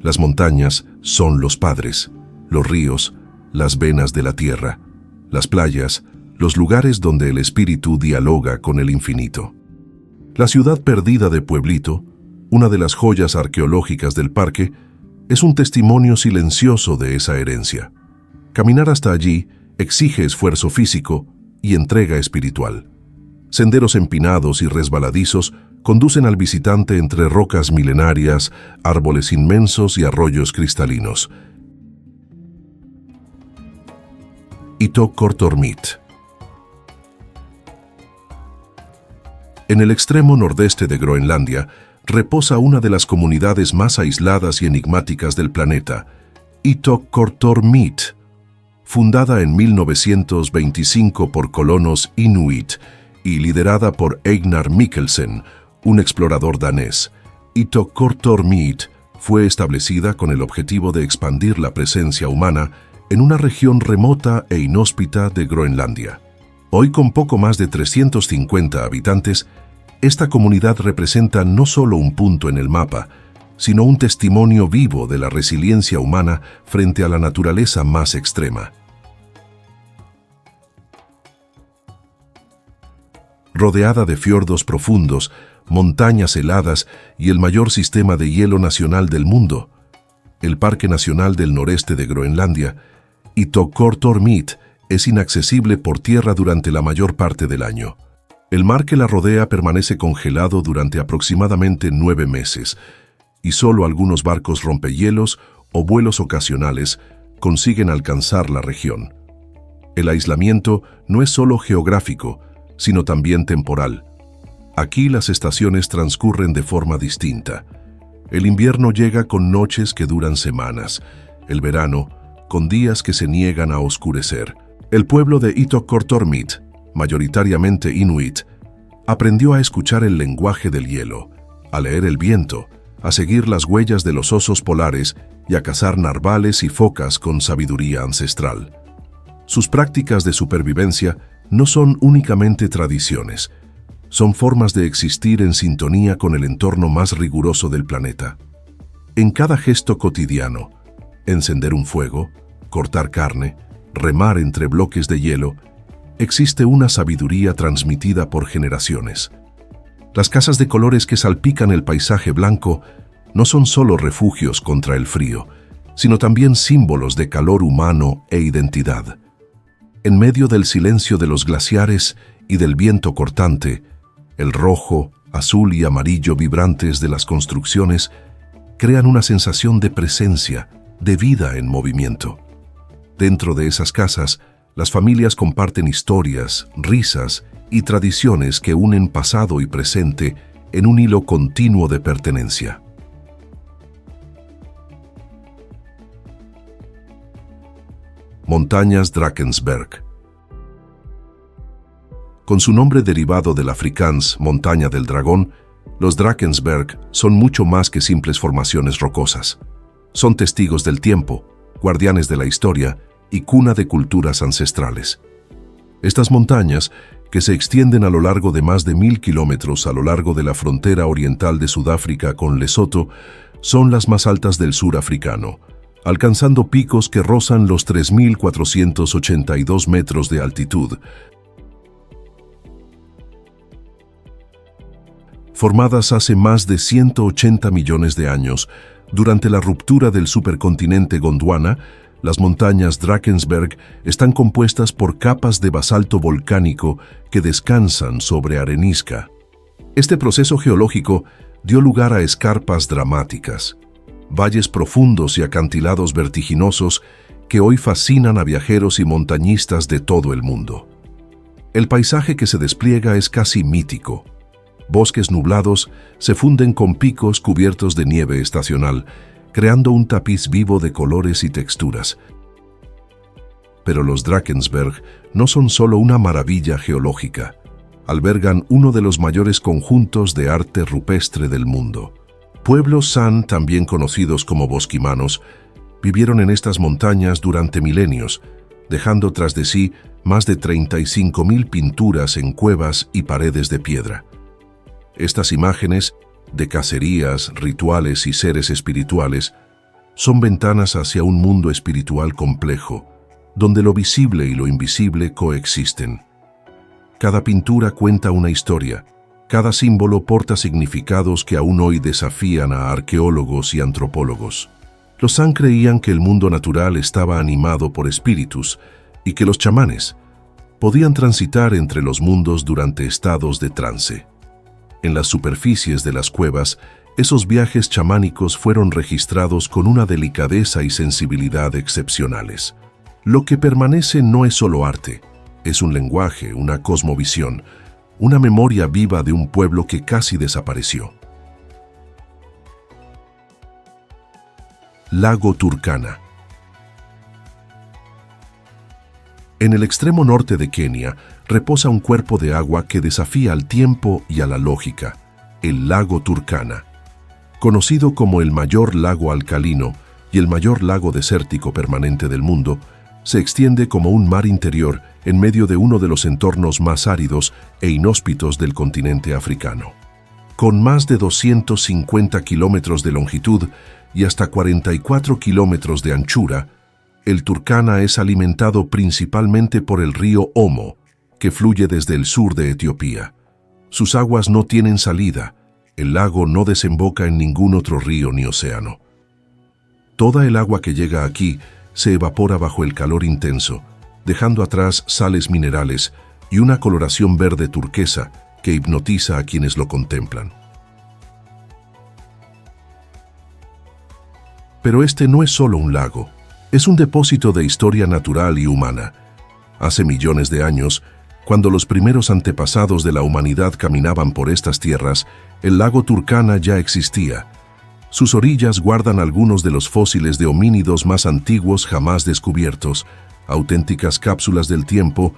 Las montañas son los padres, los ríos, las venas de la tierra, las playas, los lugares donde el espíritu dialoga con el infinito. La ciudad perdida de Pueblito, una de las joyas arqueológicas del parque, es un testimonio silencioso de esa herencia. Caminar hasta allí exige esfuerzo físico y entrega espiritual. Senderos empinados y resbaladizos conducen al visitante entre rocas milenarias, árboles inmensos y arroyos cristalinos. Ittoqqortoormiit. En el extremo nordeste de Groenlandia reposa una de las comunidades más aisladas y enigmáticas del planeta, Ittoqqortoormiit. Fundada en 1925 por colonos inuit y liderada por Einar Mikkelsen, un explorador danés, Ittoqqortoormiit fue establecida con el objetivo de expandir la presencia humana en una región remota e inhóspita de Groenlandia. Hoy, con poco más de 350 habitantes, esta comunidad representa no solo un punto en el mapa, sino un testimonio vivo de la resiliencia humana frente a la naturaleza más extrema. Rodeada de fiordos profundos, montañas heladas y el mayor sistema de hielo nacional del mundo, el Parque Nacional del Noreste de Groenlandia, Ittoqqortoormiit es inaccesible por tierra durante la mayor parte del año. El mar que la rodea permanece congelado durante aproximadamente 9 meses, y solo algunos barcos rompehielos o vuelos ocasionales consiguen alcanzar la región. El aislamiento no es solo geográfico, sino también temporal. Aquí las estaciones transcurren de forma distinta. El invierno llega con noches que duran semanas, el verano con días que se niegan a oscurecer. El pueblo de Ittoqqortoormiit, mayoritariamente inuit, aprendió a escuchar el lenguaje del hielo, a leer el viento, a seguir las huellas de los osos polares y a cazar narvales y focas con sabiduría ancestral. Sus prácticas de supervivencia no son únicamente tradiciones, son formas de existir en sintonía con el entorno más riguroso del planeta. En cada gesto cotidiano, encender un fuego, cortar carne, remar entre bloques de hielo, existe una sabiduría transmitida por generaciones. Las casas de colores que salpican el paisaje blanco no son solo refugios contra el frío, sino también símbolos de calor humano e identidad. En medio del silencio de los glaciares y del viento cortante, el rojo, azul y amarillo vibrantes de las construcciones crean una sensación de presencia, de vida en movimiento. Dentro de esas casas, las familias comparten historias, risas y tradiciones que unen pasado y presente en un hilo continuo de pertenencia. Montañas Drakensberg. Con su nombre derivado del afrikáans montaña del dragón, los Drakensberg son mucho más que simples formaciones rocosas. Son testigos del tiempo, guardianes de la historia y cuna de culturas ancestrales. Estas montañas, que se extienden a lo largo de más de 1000 kilómetros a lo largo de la frontera oriental de Sudáfrica con Lesoto, son las más altas del sur africano, alcanzando picos que rozan los 3.482 metros de altitud. Formadas hace más de 180 millones de años, durante la ruptura del supercontinente Gondwana, las montañas Drakensberg están compuestas por capas de basalto volcánico que descansan sobre arenisca. Este proceso geológico dio lugar a escarpas dramáticas, valles profundos y acantilados vertiginosos que hoy fascinan a viajeros y montañistas de todo el mundo. El paisaje que se despliega es casi mítico. Bosques nublados se funden con picos cubiertos de nieve estacional, creando un tapiz vivo de colores y texturas. Pero los Drakensberg no son solo una maravilla geológica. Albergan uno de los mayores conjuntos de arte rupestre del mundo. Pueblos San, también conocidos como bosquimanos, vivieron en estas montañas durante milenios, dejando tras de sí más de 35.000 pinturas en cuevas y paredes de piedra. Estas imágenes, de cacerías, rituales y seres espirituales, son ventanas hacia un mundo espiritual complejo, donde lo visible y lo invisible coexisten. Cada pintura cuenta una historia, cada símbolo porta significados que aún hoy desafían a arqueólogos y antropólogos. Los San creían que el mundo natural estaba animado por espíritus y que los chamanes podían transitar entre los mundos durante estados de trance. En las superficies de las cuevas, esos viajes chamánicos fueron registrados con una delicadeza y sensibilidad excepcionales. Lo que permanece no es solo arte, es un lenguaje, una cosmovisión, una memoria viva de un pueblo que casi desapareció. Lago Turkana. En el extremo norte de Kenia reposa un cuerpo de agua que desafía al tiempo y a la lógica, el lago Turkana. Conocido como el mayor lago alcalino y el mayor lago desértico permanente del mundo, se extiende como un mar interior en medio de uno de los entornos más áridos e inhóspitos del continente africano. Con más de 250 kilómetros de longitud y hasta 44 kilómetros de anchura, el Turkana es alimentado principalmente por el río Omo, que fluye desde el sur de Etiopía. Sus aguas no tienen salida, el lago no desemboca en ningún otro río ni océano. Toda el agua que llega aquí se evapora bajo el calor intenso, dejando atrás sales minerales y una coloración verde turquesa que hipnotiza a quienes lo contemplan. Pero este no es solo un lago, es un depósito de historia natural y humana. Hace millones de años, cuando los primeros antepasados de la humanidad caminaban por estas tierras, el lago Turkana ya existía. Sus orillas guardan algunos de los fósiles de homínidos más antiguos jamás descubiertos, auténticas cápsulas del tiempo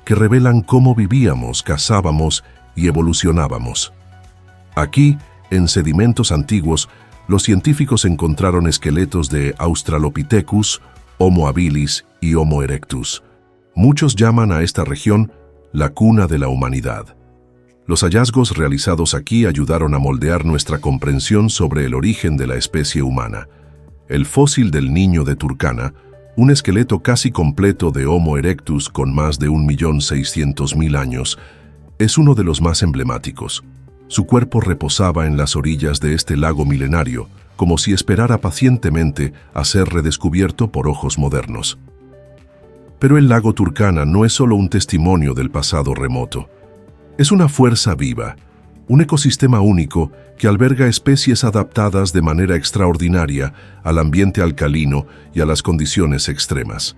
que revelan cómo vivíamos, cazábamos y evolucionábamos. Aquí, en sedimentos antiguos, los científicos encontraron esqueletos de Australopithecus, Homo habilis y Homo erectus. Muchos llaman a esta región la cuna de la humanidad. Los hallazgos realizados aquí ayudaron a moldear nuestra comprensión sobre el origen de la especie humana. El fósil del niño de Turkana, un esqueleto casi completo de Homo erectus con más de 1.600.000 años, es uno de los más emblemáticos. Su cuerpo reposaba en las orillas de este lago milenario, como si esperara pacientemente a ser redescubierto por ojos modernos. Pero el lago Turkana no es solo un testimonio del pasado remoto. Es una fuerza viva, un ecosistema único que alberga especies adaptadas de manera extraordinaria al ambiente alcalino y a las condiciones extremas.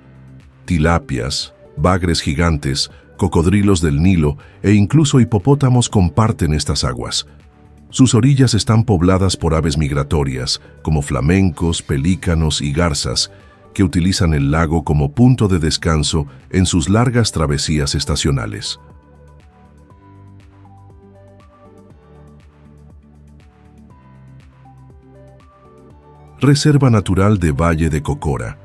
Tilapias, bagres gigantes, cocodrilos del Nilo e incluso hipopótamos comparten estas aguas. Sus orillas están pobladas por aves migratorias, como flamencos, pelícanos y garzas, que utilizan el lago como punto de descanso en sus largas travesías estacionales. Reserva Natural de Valle de Cocora.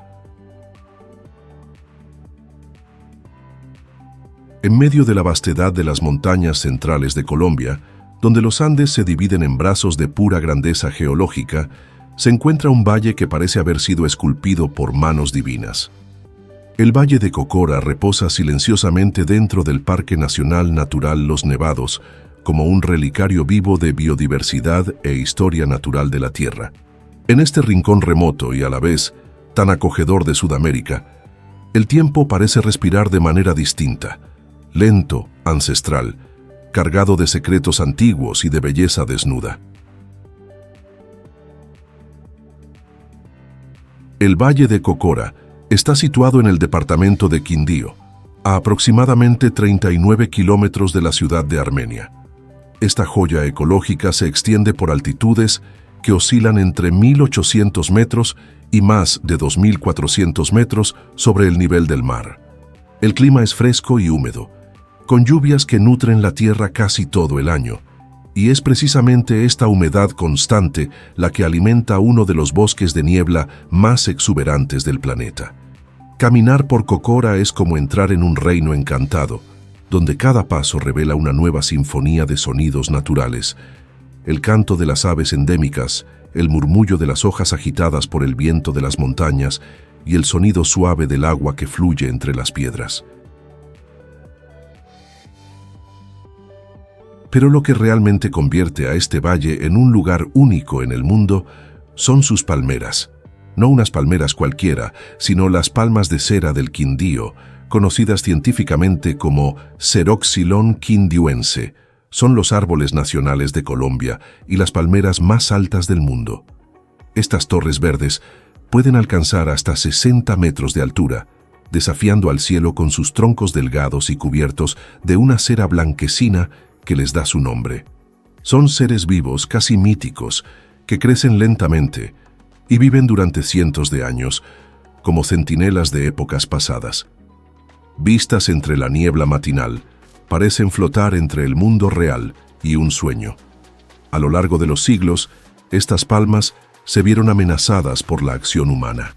En medio de la vastedad de las montañas centrales de Colombia, donde los Andes se dividen en brazos de pura grandeza geológica, se encuentra un valle que parece haber sido esculpido por manos divinas. El Valle de Cocora reposa silenciosamente dentro del Parque Nacional Natural Los Nevados, como un relicario vivo de biodiversidad e historia natural de la Tierra. En este rincón remoto y a la vez tan acogedor de Sudamérica, el tiempo parece respirar de manera distinta, lento, ancestral, cargado de secretos antiguos y de belleza desnuda. El Valle de Cocora está situado en el departamento de Quindío, a aproximadamente 39 kilómetros de la ciudad de Armenia. Esta joya ecológica se extiende por altitudes que oscilan entre 1.800 metros y más de 2.400 metros sobre el nivel del mar. El clima es fresco y húmedo, con lluvias que nutren la tierra casi todo el año, y es precisamente esta humedad constante la que alimenta uno de los bosques de niebla más exuberantes del planeta. Caminar por Cocora es como entrar en un reino encantado, donde cada paso revela una nueva sinfonía de sonidos naturales. El canto de las aves endémicas, el murmullo de las hojas agitadas por el viento de las montañas y el sonido suave del agua que fluye entre las piedras. Pero lo que realmente convierte a este valle en un lugar único en el mundo son sus palmeras. No unas palmeras cualquiera, sino las palmas de cera del Quindío, conocidas científicamente como Ceroxylon quindiuense. Son los árboles nacionales de Colombia y las palmeras más altas del mundo. Estas torres verdes pueden alcanzar hasta 60 metros de altura, desafiando al cielo con sus troncos delgados y cubiertos de una cera blanquecina que les da su nombre. Son seres vivos casi míticos que crecen lentamente y viven durante cientos de años, como centinelas de épocas pasadas. Vistas entre la niebla matinal, parecen flotar entre el mundo real y un sueño. A lo largo de los siglos, estas palmas se vieron amenazadas por la acción humana.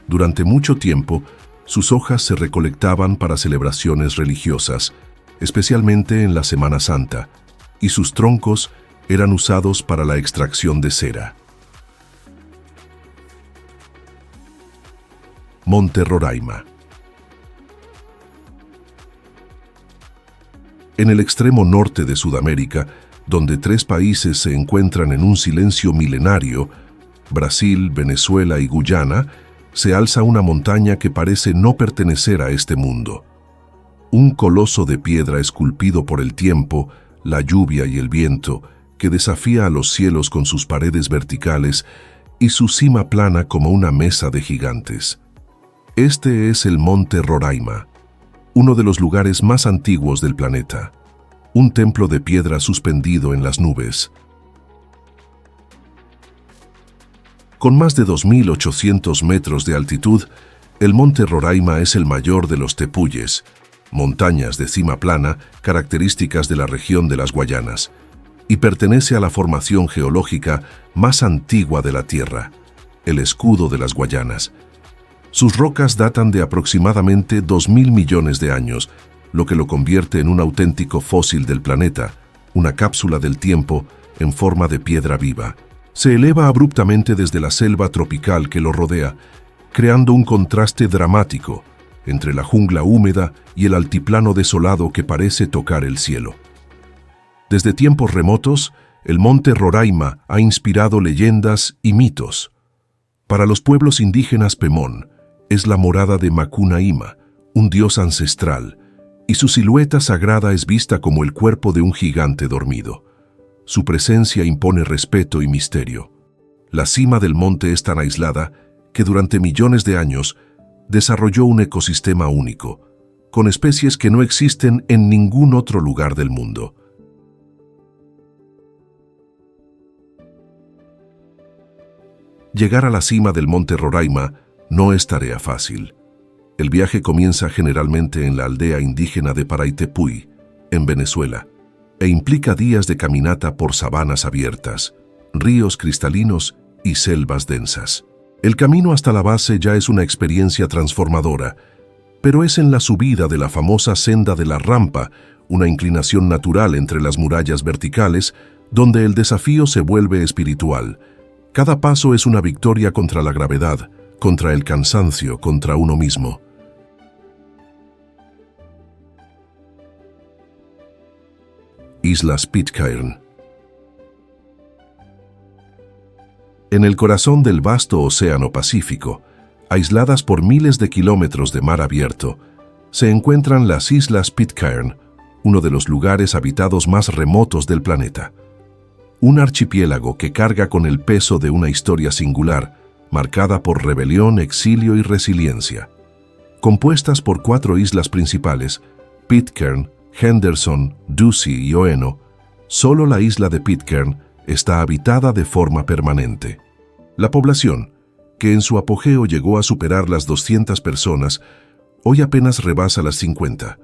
Durante mucho tiempo, sus hojas se recolectaban para celebraciones religiosas, especialmente en la Semana Santa, y sus troncos eran usados para la extracción de cera. Monte Roraima. En el extremo norte de Sudamérica, donde 3 países se encuentran en un silencio milenario, Brasil, Venezuela y Guyana, se alza una montaña que parece no pertenecer a este mundo. Un coloso de piedra esculpido por el tiempo, la lluvia y el viento, que desafía a los cielos con sus paredes verticales y su cima plana como una mesa de gigantes. Este es el Monte Roraima, uno de los lugares más antiguos del planeta, un templo de piedra suspendido en las nubes. Con más de 2.800 metros de altitud, el Monte Roraima es el mayor de los tepuyes, montañas de cima plana características de la región de las Guayanas, y pertenece a la formación geológica más antigua de la Tierra, el Escudo de las Guayanas. Sus rocas datan de aproximadamente 2.000 millones de años, lo que lo convierte en un auténtico fósil del planeta, una cápsula del tiempo en forma de piedra viva. Se eleva abruptamente desde la selva tropical que lo rodea, creando un contraste dramático entre la jungla húmeda y el altiplano desolado que parece tocar el cielo. Desde tiempos remotos, el Monte Roraima ha inspirado leyendas y mitos. Para los pueblos indígenas Pemón, es la morada de Macunaíma, un dios ancestral, y su silueta sagrada es vista como el cuerpo de un gigante dormido. Su presencia impone respeto y misterio. La cima del monte es tan aislada que durante millones de años desarrolló un ecosistema único, con especies que no existen en ningún otro lugar del mundo. Llegar a la cima del Monte Roraima no es tarea fácil. El viaje comienza generalmente en la aldea indígena de Paraitepuy, en Venezuela, e implica días de caminata por sabanas abiertas, ríos cristalinos y selvas densas. El camino hasta la base ya es una experiencia transformadora, pero es en la subida de la famosa senda de la rampa, una inclinación natural entre las murallas verticales, donde el desafío se vuelve espiritual. Cada paso es una victoria contra la gravedad, contra el cansancio, contra uno mismo. Islas Pitcairn. En el corazón del vasto océano Pacífico, aisladas por miles de kilómetros de mar abierto, se encuentran las Islas Pitcairn, uno de los lugares habitados más remotos del planeta. Un archipiélago que carga con el peso de una historia singular, marcada por rebelión, exilio y resiliencia. Compuestas por 4 islas principales, Pitcairn, Henderson, Ducie y Oeno, solo la isla de Pitcairn está habitada de forma permanente. La población, que en su apogeo llegó a superar las 200 personas, hoy apenas rebasa las 50.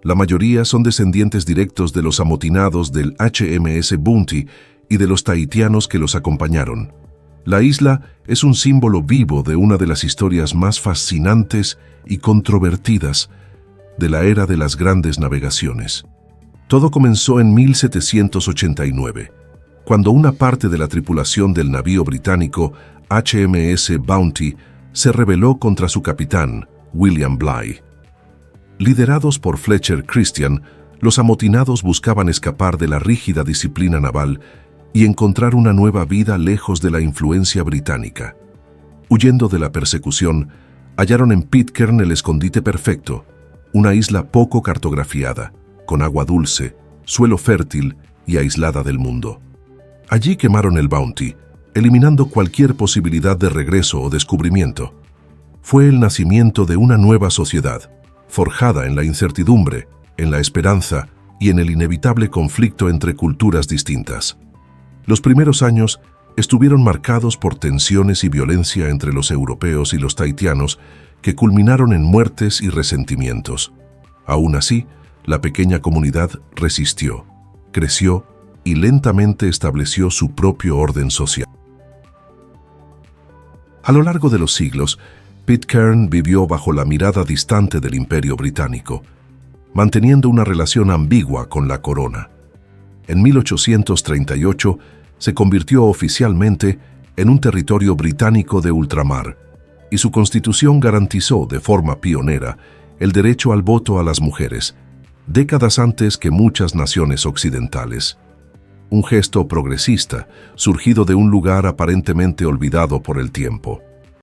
La mayoría son descendientes directos de los amotinados del HMS Bounty y de los tahitianos que los acompañaron. La isla es un símbolo vivo de una de las historias más fascinantes y controvertidas de la era de las grandes navegaciones. Todo comenzó en 1789, cuando una parte de la tripulación del navío británico HMS Bounty se rebeló contra su capitán, William Bligh. Liderados por Fletcher Christian, los amotinados buscaban escapar de la rígida disciplina naval y encontrar una nueva vida lejos de la influencia británica. Huyendo de la persecución, hallaron en Pitcairn el escondite perfecto, una isla poco cartografiada, con agua dulce, suelo fértil y aislada del mundo. Allí quemaron el Bounty, eliminando cualquier posibilidad de regreso o descubrimiento. Fue el nacimiento de una nueva sociedad, forjada en la incertidumbre, en la esperanza y en el inevitable conflicto entre culturas distintas. Los primeros años estuvieron marcados por tensiones y violencia entre los europeos y los tahitianos que culminaron en muertes y resentimientos. Aún así, la pequeña comunidad resistió, creció y lentamente estableció su propio orden social. A lo largo de los siglos, Pitcairn vivió bajo la mirada distante del Imperio Británico, manteniendo una relación ambigua con la corona. En 1838 se convirtió oficialmente en un territorio británico de ultramar, y su constitución garantizó de forma pionera el derecho al voto a las mujeres, décadas antes que muchas naciones occidentales. Un gesto progresista, surgido de un lugar aparentemente olvidado por el tiempo.